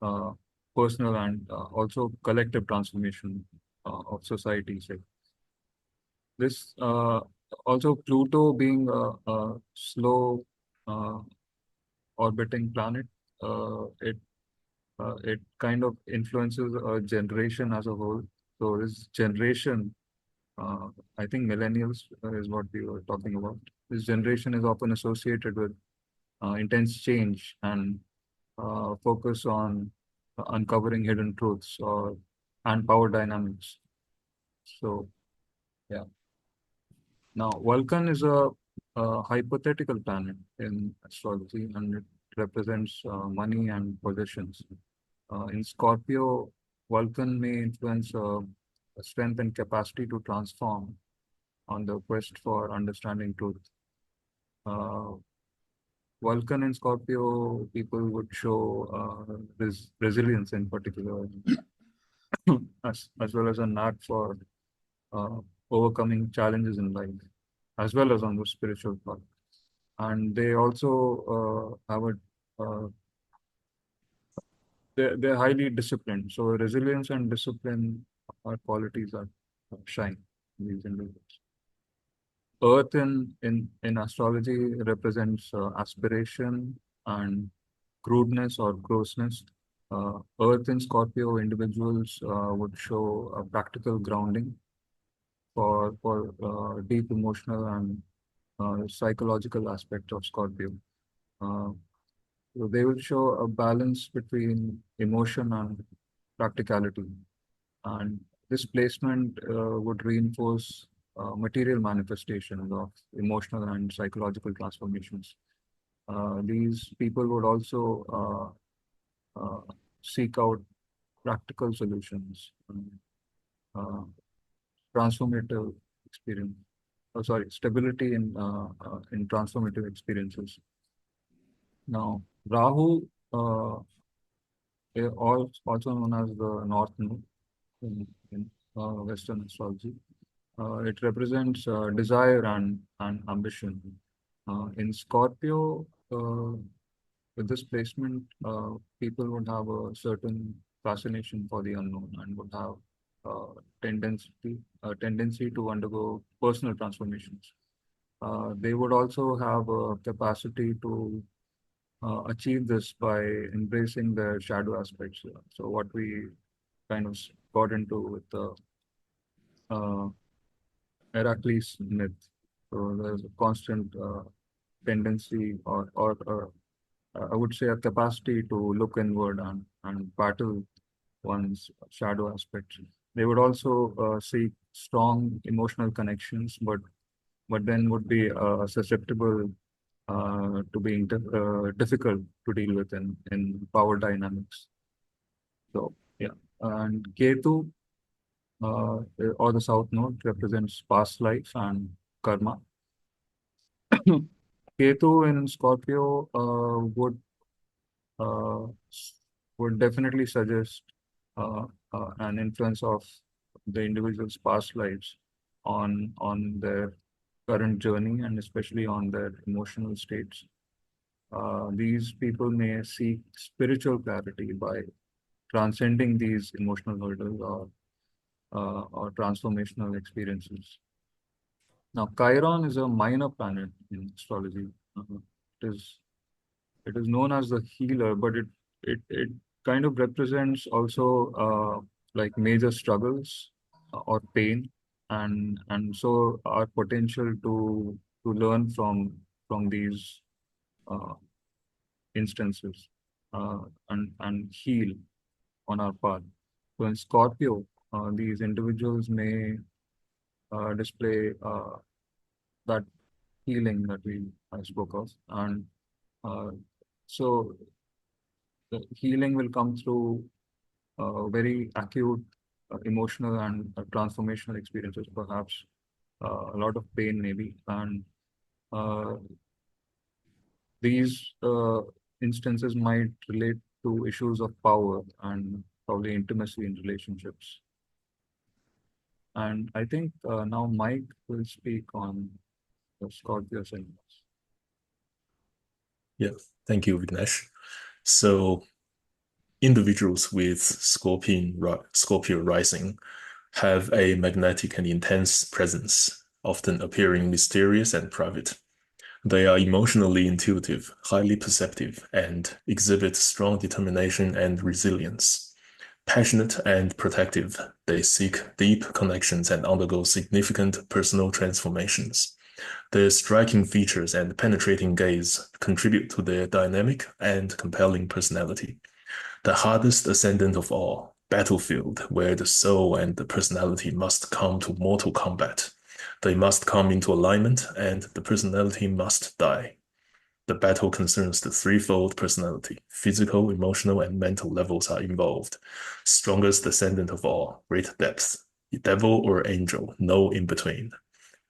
uh, personal and also collective transformation of society. Say this also Pluto being a slow uh, orbiting planet, it kind of influences a generation as a whole. So this generation, I think millennials is what we were talking about. This generation is often associated with intense change and focus on uncovering hidden truths or and power dynamics. So yeah. Now Vulcan is a hypothetical planet in astrology, and it represents money and possessions. In Scorpio, Vulcan may influence strength and capacity to transform on the quest for understanding truth. Uh, Vulcan and Scorpio people would show resilience in particular, as well as a knack for uh, overcoming challenges in life, as well as on the spiritual path. And they also have a they're highly disciplined. So resilience and discipline are qualities that shine in these individuals. Earth in astrology represents aspiration and crudeness or grossness. Earth in Scorpio individuals would show a practical grounding for deep emotional and psychological aspect of Scorpio. Uh, so they will show a balance between emotion and practicality. And this placement would reinforce material manifestations of emotional and psychological transformations. These people would also seek out practical solutions, uh, transformative experience. Oh, sorry, stability in transformative experiences. Now, Rahu, also known as the North Node in Western astrology, it represents desire and ambition. In Scorpio, with this placement, people would have a certain fascination for the unknown and would have tendency to undergo personal transformations. They would also have a capacity to achieve this by embracing their shadow aspects. So what we kind of got into with the Heracles myth. So there's a constant tendency, or I would say a capacity to look inward and battle one's shadow aspects. They would also seek strong emotional connections, but then would be susceptible to being difficult to deal with in power dynamics. So yeah, and Ketu or the South Node represents past life and karma. Ketu in Scorpio uh, would definitely suggest an influence of the individual's past lives on their current journey and especially on their emotional states. These people may seek spiritual clarity by transcending these emotional hurdles or transformational experiences. Now, Chiron is a minor planet in astrology. It is it is known as the healer, but it kind of represents also like major struggles or pain, and so our potential to learn from these uh, instances and heal on our path. So in Scorpio, these individuals may display that healing that I spoke of, and uh, so the healing will come through very acute emotional and transformational experiences, perhaps a lot of pain maybe, and uh, these instances might relate to issues of power and probably intimacy in relationships. And I think now Mike will speak on the Scorpio symbols. Yeah, thank you, Vignesh. So individuals with Scorpio rising have a magnetic and intense presence, often appearing mysterious and private. They are emotionally intuitive, highly perceptive, and exhibit strong determination and resilience. Passionate and protective, they seek deep connections and undergo significant personal transformations. Their striking features and penetrating gaze contribute to their dynamic and compelling personality. The hardest ascendant of all, battlefield, where the soul and the personality must come to mortal combat. They must come into alignment, and the personality must die. The battle concerns the threefold personality. Physical, emotional, and mental levels are involved. Strongest ascendant of all, great depth. Devil or angel, no in between.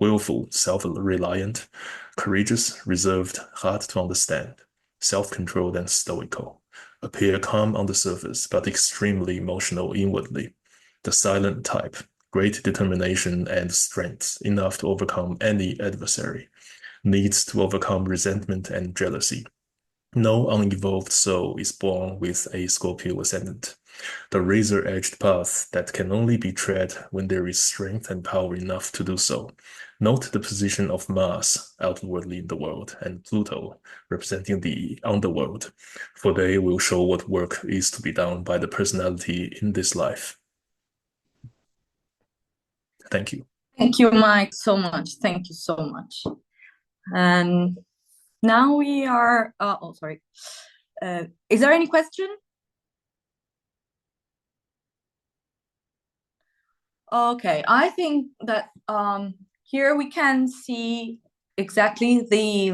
Willful, self-reliant, courageous, reserved, hard to understand, self-controlled and stoical. Appear calm on the surface, but extremely emotional inwardly. The silent type, great determination and strength, enough to overcome any adversary. Needs to overcome resentment and jealousy. No unevolved soul is born with a Scorpio ascendant. The razor-edged path that can only be tread when there is strength and power enough to do so. Note the position of Mars outwardly in the world and Pluto representing the underworld, for they will show what work is to be done by the personality in this life. Thank you. Thank you, Mike, so much. Thank you so much. And now we are, oh, sorry. Is there any question? Okay, I think that here we can see exactly the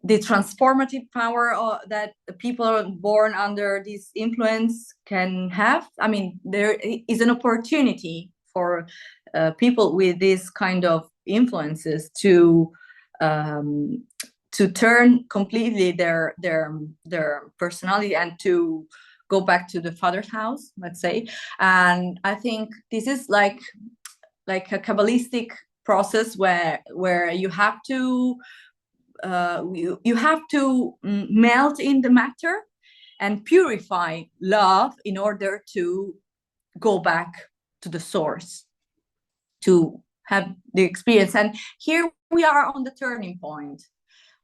transformative power that people born under this influence can have. I mean, there is an opportunity for people with this kind of influences to turn completely their personality and to go back to the father's house, let's say. And I think this is like a Kabbalistic process where you have to melt in the matter and purify love in order to go back to the source, to have the experience. And here we are on the turning point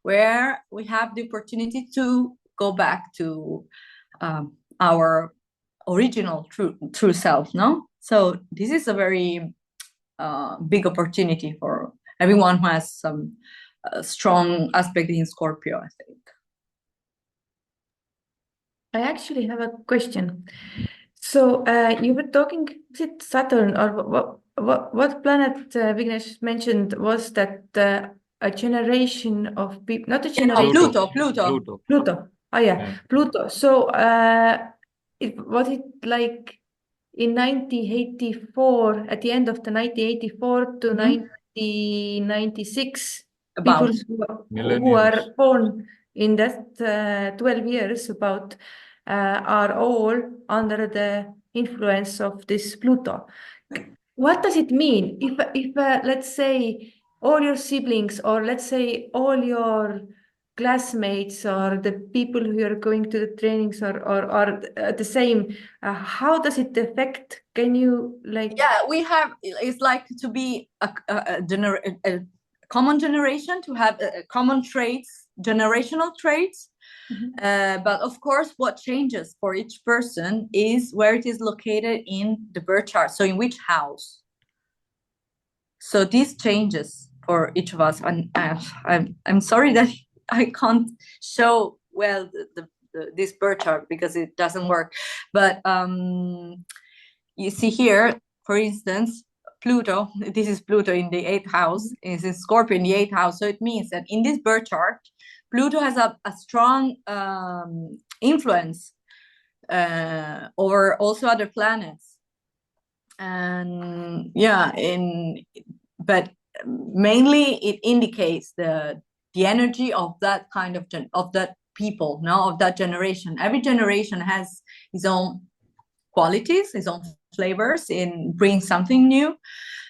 where we have the opportunity to go back to our original true self, no? So this is a very big opportunity for everyone who has some strong aspect in Scorpio, I think. I actually have a question. So you were talking, is it Saturn or what planet Vignesh mentioned was that a generation of people, not a generation. Pluto. Oh yeah, Pluto. So was it like in 1984, at the end of the 1984 to 1996, About people who are born in that 12 years about are all under the influence of this Pluto. What does it mean if let's say all your siblings, or let's say all your classmates, or the people who are going to the trainings or the same, how does it affect? Can you like? Yeah, we have, it's like to be a common generation, to have common traits, generational traits. But of course, what changes for each person is where it is located in the birth chart. So in which house. So this changes for each of us. And I'm sorry that I can't show well this birth chart because it doesn't work. But you see here, for instance, Pluto, this is Pluto in the 8th house, is in Scorpio in the 8th house. So it means that in this birth chart, Pluto has a strong influence over also other planets. And yeah, but mainly it indicates the energy of that kind of that people, no, of that generation. Every generation has its own qualities, its own flavors in bringing something new.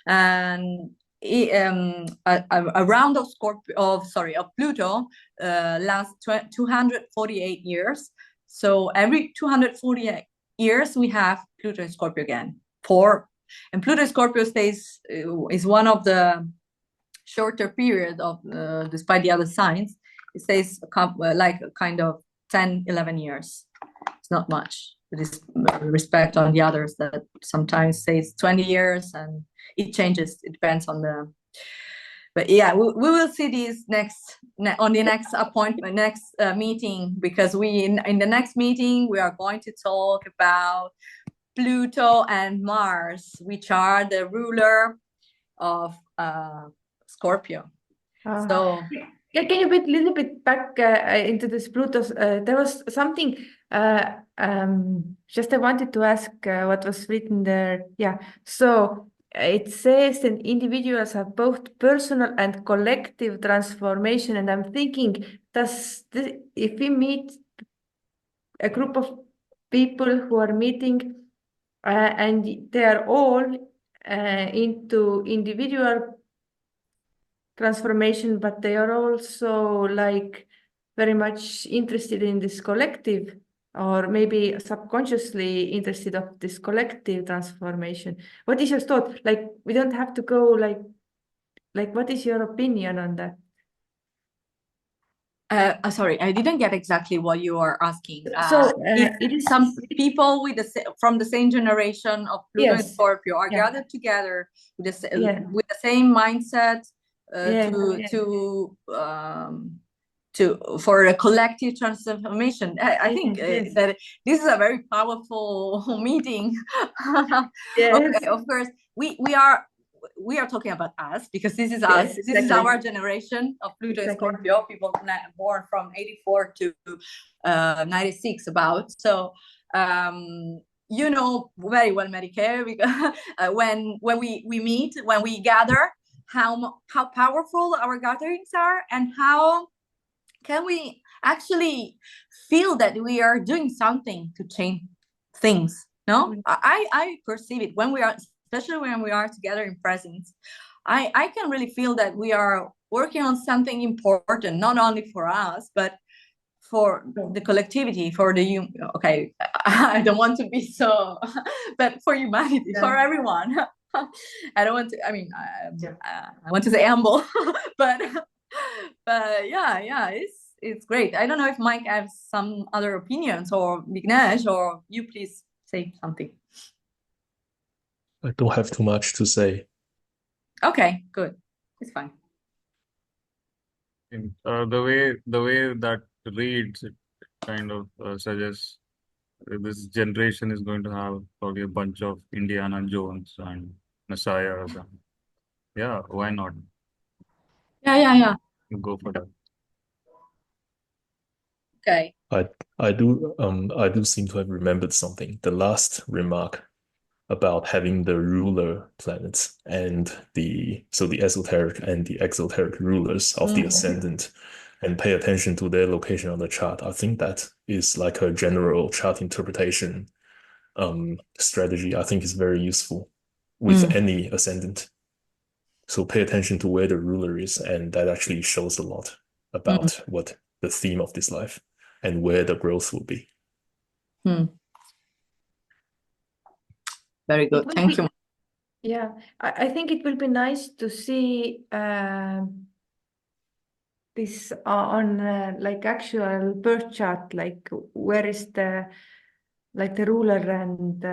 And around of Pluto lasts 248 years. So every 248 years we have Pluto in Scorpio again. And Pluto in Scorpio is one of the shorter period of despite the other signs. It stays like kind of 10-11 years. It's not much with respect on the others that sometimes says 20 years, and it changes. It depends on the. But yeah, we will see these on the next appointment, next meeting, because in the next meeting we are going to talk about Pluto and Mars, which are the ruler of Scorpio. So yeah, can you bit little bit back into this Pluto? There was something. Just I wanted to ask what was written there. Yeah, so it says that individuals have both personal and collective transformation, and I'm thinking, if we meet a group of people who are meeting and they are all into individual transformation, but they are also like very much interested in this collective, or maybe subconsciously interested of this collective transformation. What is your thought? Like, we don't have to go like what is your opinion on that? Sorry, I didn't get exactly what you are asking. So it is some people from the same generation of Pluto and Scorpio are gathered together with the same mindset for a collective transformation. I think that this is a very powerful meeting. Okay, of course, we are talking about us, because this is us. This is our generation of Pluto and Scorpio, people born from 84 to 96 about. So you know very well, Medicare, because when we meet, when we gather, how powerful our gatherings are, and how can we actually feel that we are doing something to change things. No, I perceive it when we are, especially when we are together in presence. I can really feel that we are working on something important, not only for us, but for the collectivity, for the okay, I don't want to be so, but for humanity, for everyone. I don't want to, I mean, I want to say humble, but yeah, it's great. I don't know if Mike has some other opinions, or Vignesh, or you please say something. I don't have too much to say. Okay, good. It's fine. The way that reads, it kind of suggests this generation is going to have probably a bunch of Indiana Jones and Messiahs. And yeah, why not? Yeah. Go for that. Okay. I do seem to have remembered something. The last remark about having the ruler planets and the esoteric and the exoteric rulers of the ascendant, and pay attention to their location on the chart. I think that is like a general chart interpretation strategy. I think is very useful with any ascendant. So pay attention to where the ruler is, and that actually shows a lot about what the theme of this life and where the growth will be. Very good. Thank you. Yeah, I think it will be nice to see this on like actual birth chart, like where is the ruler and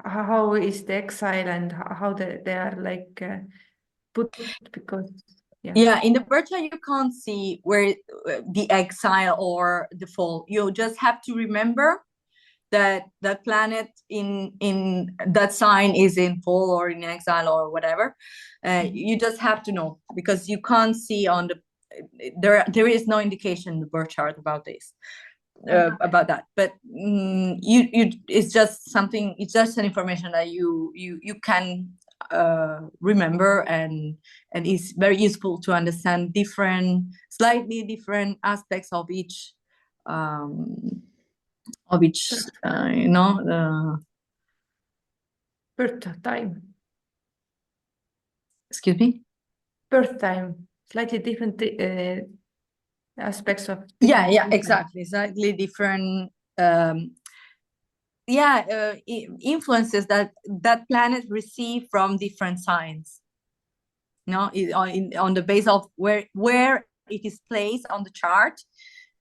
how is the exile and how they are like put, because yeah, in the birth chart you can't see where the exile or the fall. You just have to remember that that planet in that sign is in fall or in exile or whatever. You just have to know, because you can't see on the there is no indication in the birth chart about this. About that, but you it's just something, it's just an information that you can remember, and it's very useful to understand slightly different aspects of each you know, the birth time. Excuse me? Birth time, slightly different aspects of yeah exactly, slightly different influences that planet receive from different signs, on the base of where it is placed on the chart.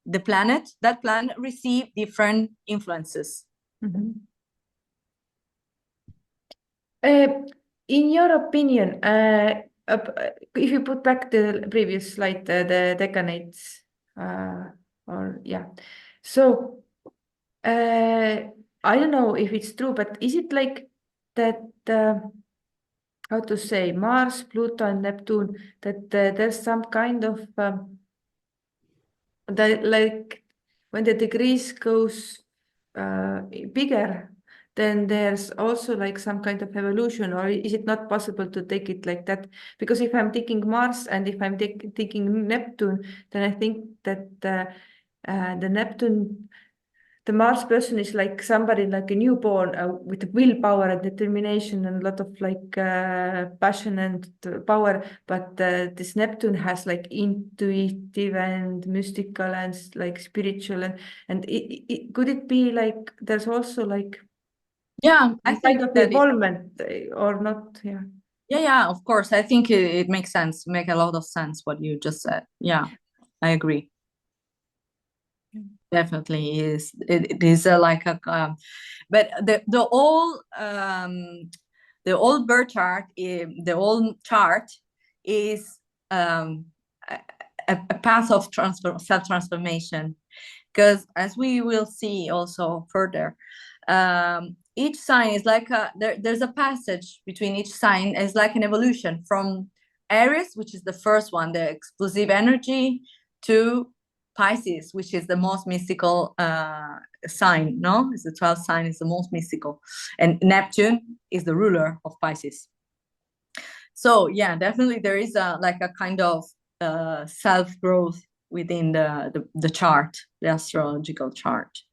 That planet receive different influences. In your opinion, if you put back the previous slide, the decanates, so I don't know if it's true, but is it like that? How to say, Mars, Pluto, and Neptune? That there's some kind of like when the degrees goes bigger, then there's also like some kind of evolution, or is it not possible to take it like that? Because if I'm taking Mars and if I'm taking Neptune, then I think that the Neptune, the Mars person is like somebody like a newborn with willpower and determination and a lot of like passion and power. But this Neptune has like intuitive and mystical and like spiritual, and could it be like there's also like I think kind of that involvement or not? Yeah, of course. I think it makes sense, make a lot of sense what you just said. Yeah, I agree. Definitely is. It is like a but the old birth chart, the old chart is a path of self-transformation, because as we will see also further, each sign is like there's a passage between each sign, is like an evolution from Aries, which is the first one, the explosive energy, to Pisces, which is the most mystical sign, no? It's the 12th sign, is the most mystical. And Neptune is the ruler of Pisces. So yeah, definitely there is like a kind of self-growth within the chart, the astrological chart.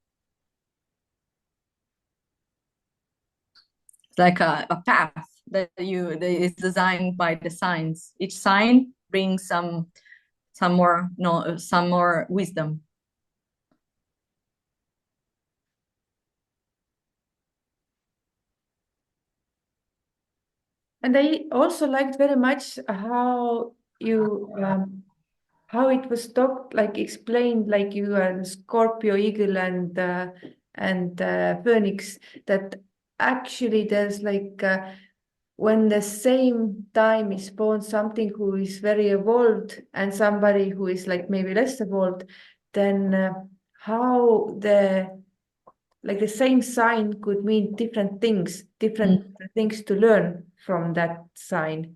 It's like a path that is designed by the signs. Each sign brings some more wisdom. And I also liked very much how you how it was talked, like explained, like you are Scorpio, Eagle, and Phoenix, that actually there's like when the same time is born something who is very evolved and somebody who is like maybe less evolved, then how the same sign could mean different things, different things to learn from that sign.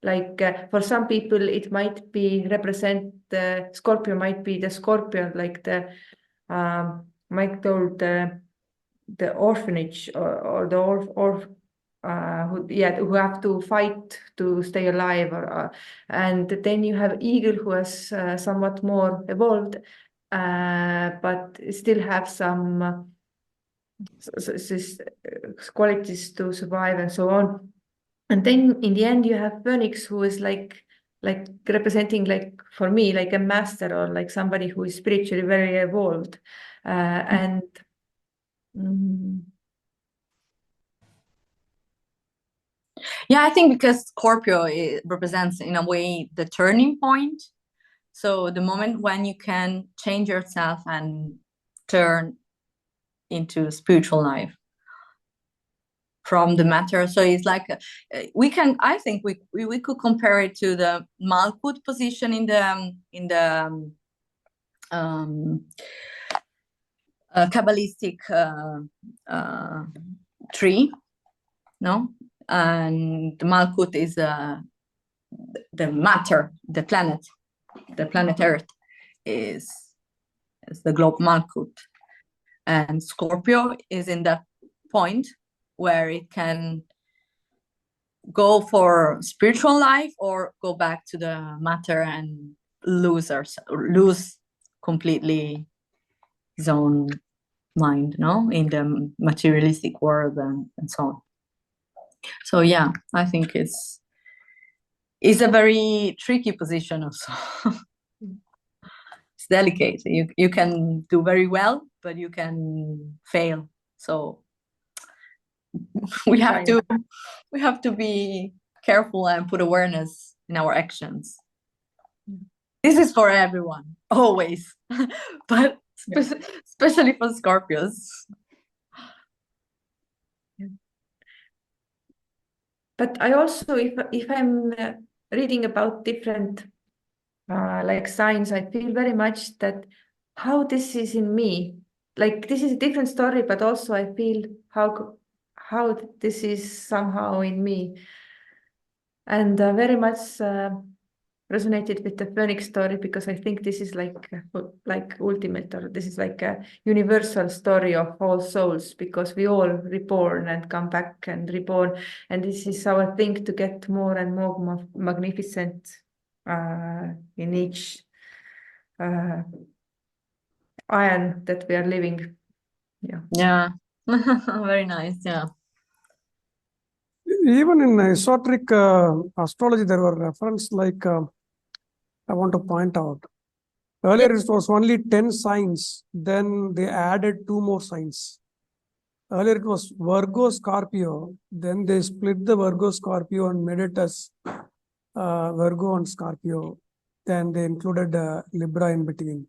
Like for some people, it might be represent the Scorpio, might be the Scorpion, like the Mike told the orphanage or the who have to fight to stay alive, and then you have Eagle who has somewhat more evolved, but still have some qualities to survive and so on. And then in the end, you have Phoenix, who is like representing, like for me, like a master or like somebody who is spiritually very evolved, and. Yeah, I think because Scorpio represents in a way the turning point. So the moment when you can change yourself and turn into spiritual life from the matter. So it's like I think we could compare it to the Malkut position in the Kabbalistic tree, no? And the Malkut is the matter, the planet Earth is the globe Malkut, and Scorpio is in that point where it can go for spiritual life or go back to the matter and lose completely his own mind, no, in the materialistic world and so on. So yeah, I think it's a very tricky position also. It's delicate. You can do very well, but you can fail. So we have to be careful and put awareness in our actions. This is for everyone, always, but especially for Scorpios. But I also, if I'm reading about different like signs, I feel very much that how this is in me. Like this is a different story, but also I feel how this is somehow in me, and very much resonated with the Phoenix story, because I think this is like ultimate, or this is like a universal story of all souls, because we all reborn and come back and reborn, and this is our thing to get more and more magnificent in each ion that we are living. Yeah. Very nice. Yeah. Even in esoteric astrology, there were references like I want to point out. Earlier, it was only 10 signs. Then they added 2 more signs. Earlier, it was Virgo, Scorpio. Then they split the Virgo, Scorpio and made it as Virgo and Scorpio. Then they included Libra in between.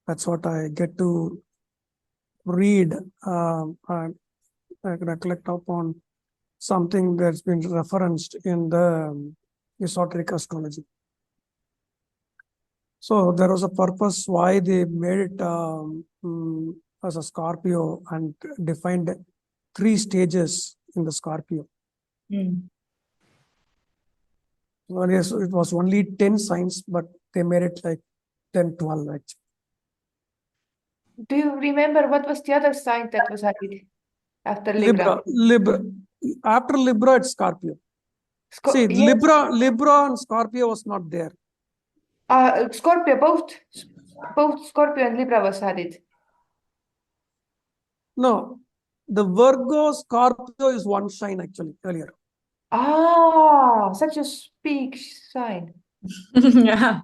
That's what I get to read. I recollect upon something that's been referenced in the esoteric astrology. So there was a purpose why they made it as a Scorpio and defined 3 stages in the Scorpio. Well, yes, it was only 10 signs, but they made it like 10, 12 actually. Do you remember what was the other sign that was added after Libra? Libra. After Libra, it's Scorpio. See, yes. Libra and Scorpio was not there. Scorpio, both Scorpio and Libra was added. No, the Virgo Scorpio is one sign actually earlier. Such a big sign. Yeah.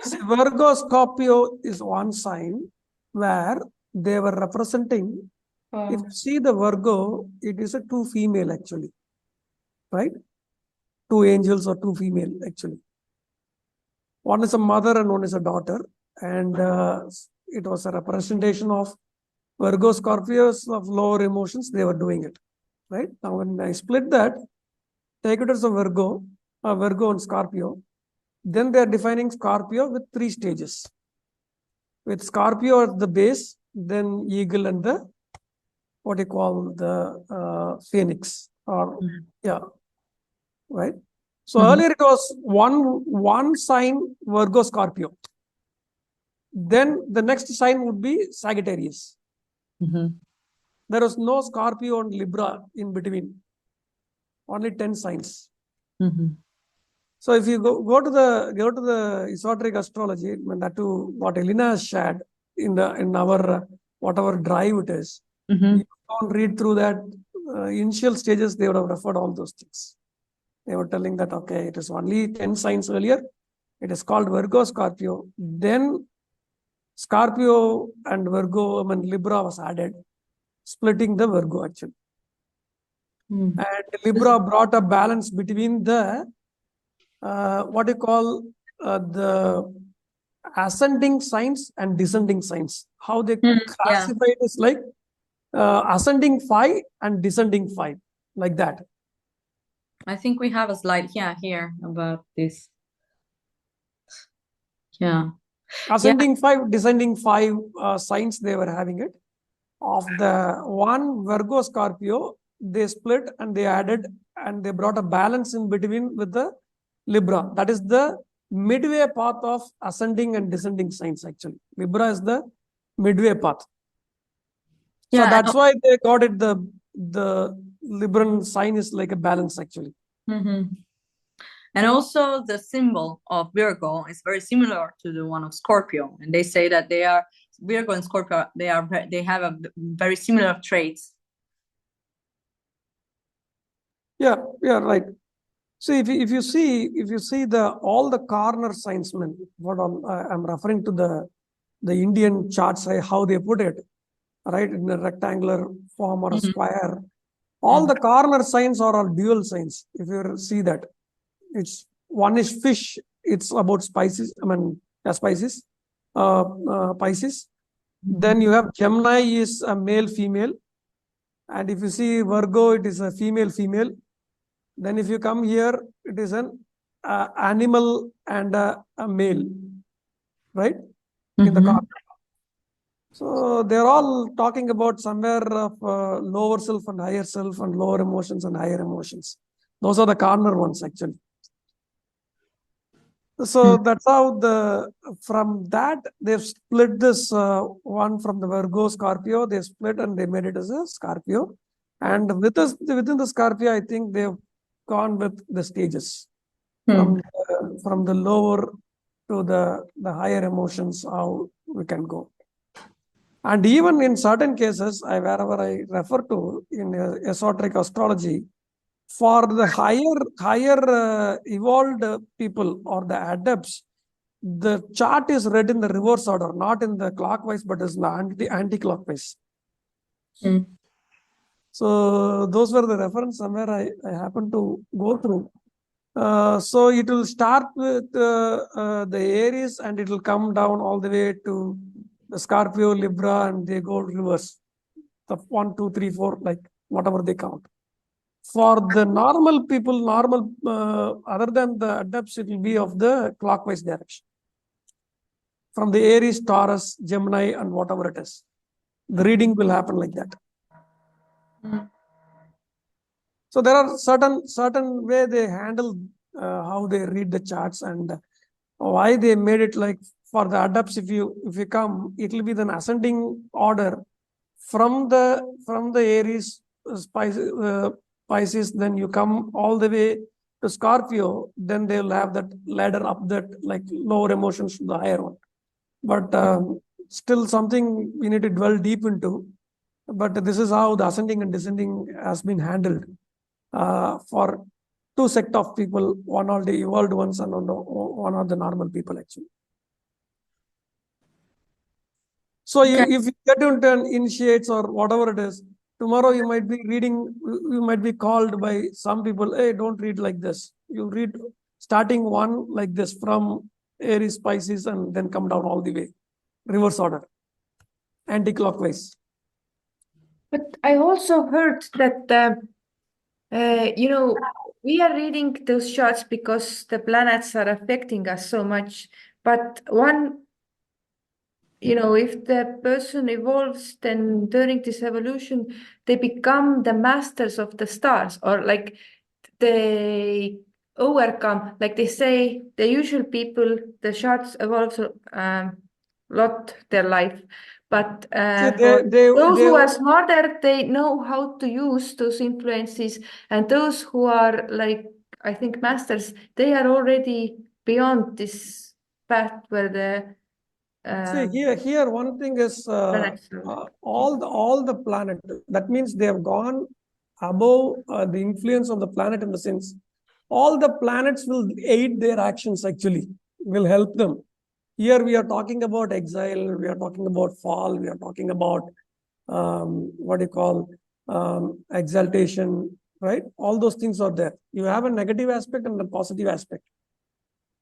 See, Virgo Scorpio is one sign where they were representing. If you see the Virgo, it is a 2 female actually, right? 2 angels or 2 female actually. One is a mother and one is a daughter. And it was a representation of Virgo Scorpios of lower emotions. They were doing it. Right? Now, when I split that, take it as a Virgo and Scorpio. Then they are defining Scorpio with 3 stages. With Scorpio at the base, then eagle and the what you call the phoenix, or yeah, right. So earlier it was one sign Virgo Scorpio. Then the next sign would be Sagittarius. There was no Scorpio and Libra in between. Only 10 signs. So if you go to the esoteric astrology, and that too what Elena has shared in our whatever drive it is, you don't read through that initial stages. They would have referred all those things. They were telling that okay, it is only 10 signs earlier. It is called Virgo Scorpio. Then Scorpio and Virgo, Libra was added, splitting the Virgo actually. And Libra brought a balance between the what you call the ascending signs and descending signs. How they classify it is like ascending 5 and descending 5, like that. I think we have a slide here about this. Yeah. Ascending 5, descending 5 signs they were having it. Of the one Virgo Scorpio, they split and they added and they brought a balance in between with the Libra. That is the midway path of ascending and descending signs actually. Libra is the midway path. So that's why they got it, the Libran sign is like a balance actually. And also the symbol of Virgo is very similar to the one of Scorpio. And they say that they are Virgo and Scorpio, they have a very similar traits. Yeah, right. So if you see all the corner signs, what I'm referring to the Indian charts, how they put it, right, in a rectangular form or a square. All the corner signs are all dual signs. If you see that, it's one is fish. It's about spices. Spices. Pisces. Then you have Gemini is a male female, and if you see Virgo, it is a female female. Then if you come here, it is an animal and a male, right? In the corner. So they're all talking about somewhere of lower self and higher self and lower emotions and higher emotions. Those are the corner ones actually. So that's how from that they've split this one from the Virgo Scorpio. They split and they made it as a Scorpio. And within the Scorpio, I think they've gone with the stages from the lower to the higher emotions, how we can go. And even in certain cases, wherever I refer to in esoteric astrology, for the higher evolved people or the adepts, the chart is read in the reverse order, not in the clockwise, but is anti-clockwise. So those were the reference somewhere I happened to go through. So it will start with the Aries and it will come down all the way to the Scorpio, Libra, and they go reverse. The 1, 2, 3, 4, like whatever they count. For the normal people, other than the adepts, it will be of the clockwise direction. From the Aries, Taurus, Gemini, and whatever it is. The reading will happen like that. So there are certain way they handle how they read the charts and why they made it like for the adepts. If you come, it will be an ascending order from the Aries, Pisces, then you come all the way to Scorpio, then they'll have that ladder up that like lower emotions to the higher one. But still something we need to dwell deep into. But this is how the ascending and descending has been handled for two sect of people, one are the evolved ones and one are the normal people actually. So if you get into an initiates or whatever it is, tomorrow you might be reading, you might be called by some people, hey, don't read like this. You read starting one like this from Aries, Pisces, and then come down all the way, reverse order, anti-clockwise. But I also heard that we are reading those charts because the planets are affecting us so much. But if the person evolves, then during this evolution, they become the masters of the stars, or like they overcome, like they say, the usual people, the charts evolve lot their life. But for those who are smarter, they know how to use those influences, and those who are like, I think, masters, they are already beyond this path where the See, here one thing is all the planet. That means they have gone above the influence of the planet, in the sense all the planets will aid their actions, actually will help them. Here we are talking about exile, we are talking about fall, we are talking about what do you call exaltation, right? All those things are there. You have a negative aspect and a positive aspect.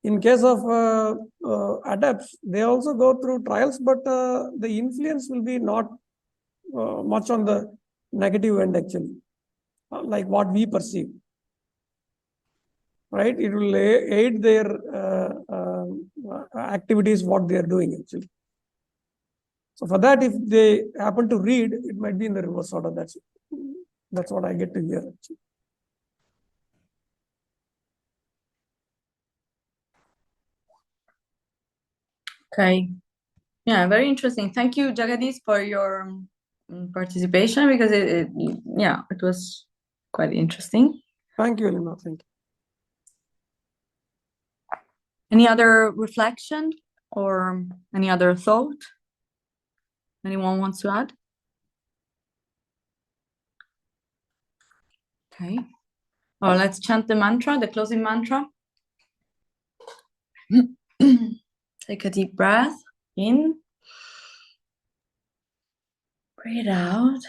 In case of adepts, they also go through trials, but the influence will be not much on the negative end, actually, like what we perceive. Right? It will aid their activities, what they are doing, actually. So for that, if they happen to read, it might be in the reverse order. That's what I get to hear, actually. Okay. Yeah, very interesting. Thank you, Jagadish, for your participation, because it was quite interesting. Thank you, Elena. Thank you. Any other reflection or any other thought? Anyone wants to add? Okay. Well, let's chant the mantra, the closing mantra. Take a deep breath in. Breathe out.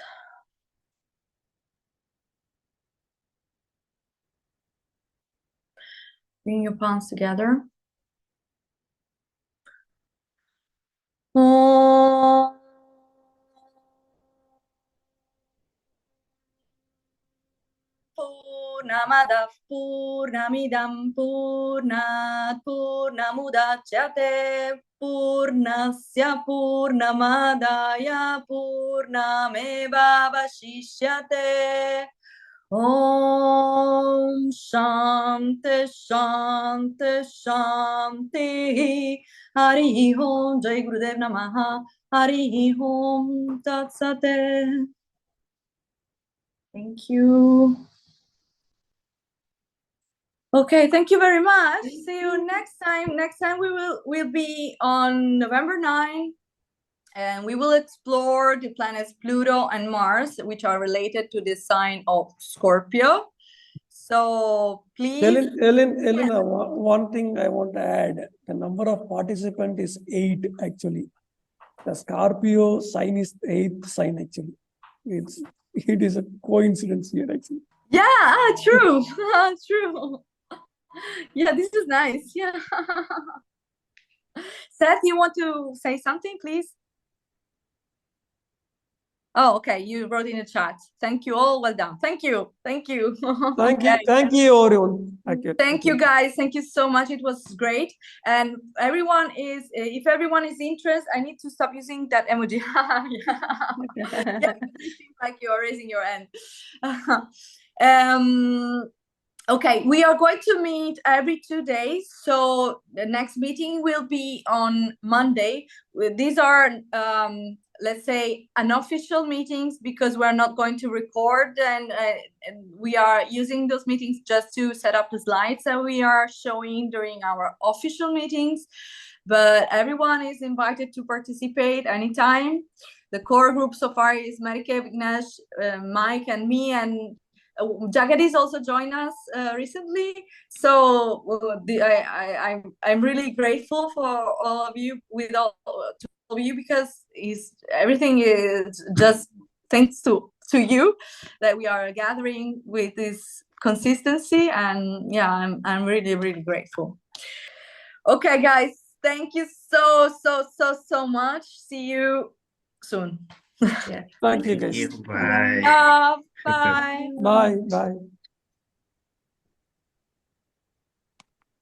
Bring your palms together. Om. Purnamadav Purnamidam Purnat Purnamudachyate Purnasya Purnamadaya Purnameva Vashishyate. Om Shanti Shanti Shanti. Hari Om. Jai Gurudev Namaha. Hari Om Tat Sate. Thank you. Okay, thank you very much. See you next time. Next time we'll be on November 9, and we will explore the planets Pluto and Mars, which are related to the sign of Scorpio. So please, Elena, one thing I want to add: the number of participants is 8, actually. The Scorpio sign is the 8th sign, actually. It is a coincidence here, actually. Yeah, true. True. Yeah, this is nice. Yeah. Seth, you want to say something, please? Oh, okay. You wrote in the chat. Thank you all. Well done. Thank you. Thank you. Thank you, everyone. Thank you, guys. Thank you so much. It was great. And if everyone is interested, I need to stop using that emoji. Yeah, it seems like you are raising your hand. Okay, we are going to meet every 2 days. So the next meeting will be on Monday. These are, let's say, unofficial meetings, because we're not going to record, and we are using those meetings just to set up the slides that we are showing during our official meetings. But everyone is invited to participate anytime. The core group so far is Marike, Vignesh, Mike, and me, and Jagadish also joined us recently. So I'm really grateful for all of you, because everything is just thanks to you that we are gathering with this consistency, and yeah, I'm really, really grateful. Okay, guys, thank you so much. See you soon. Yeah. Thank you, guys. Bye. Bye. Bye. Bye.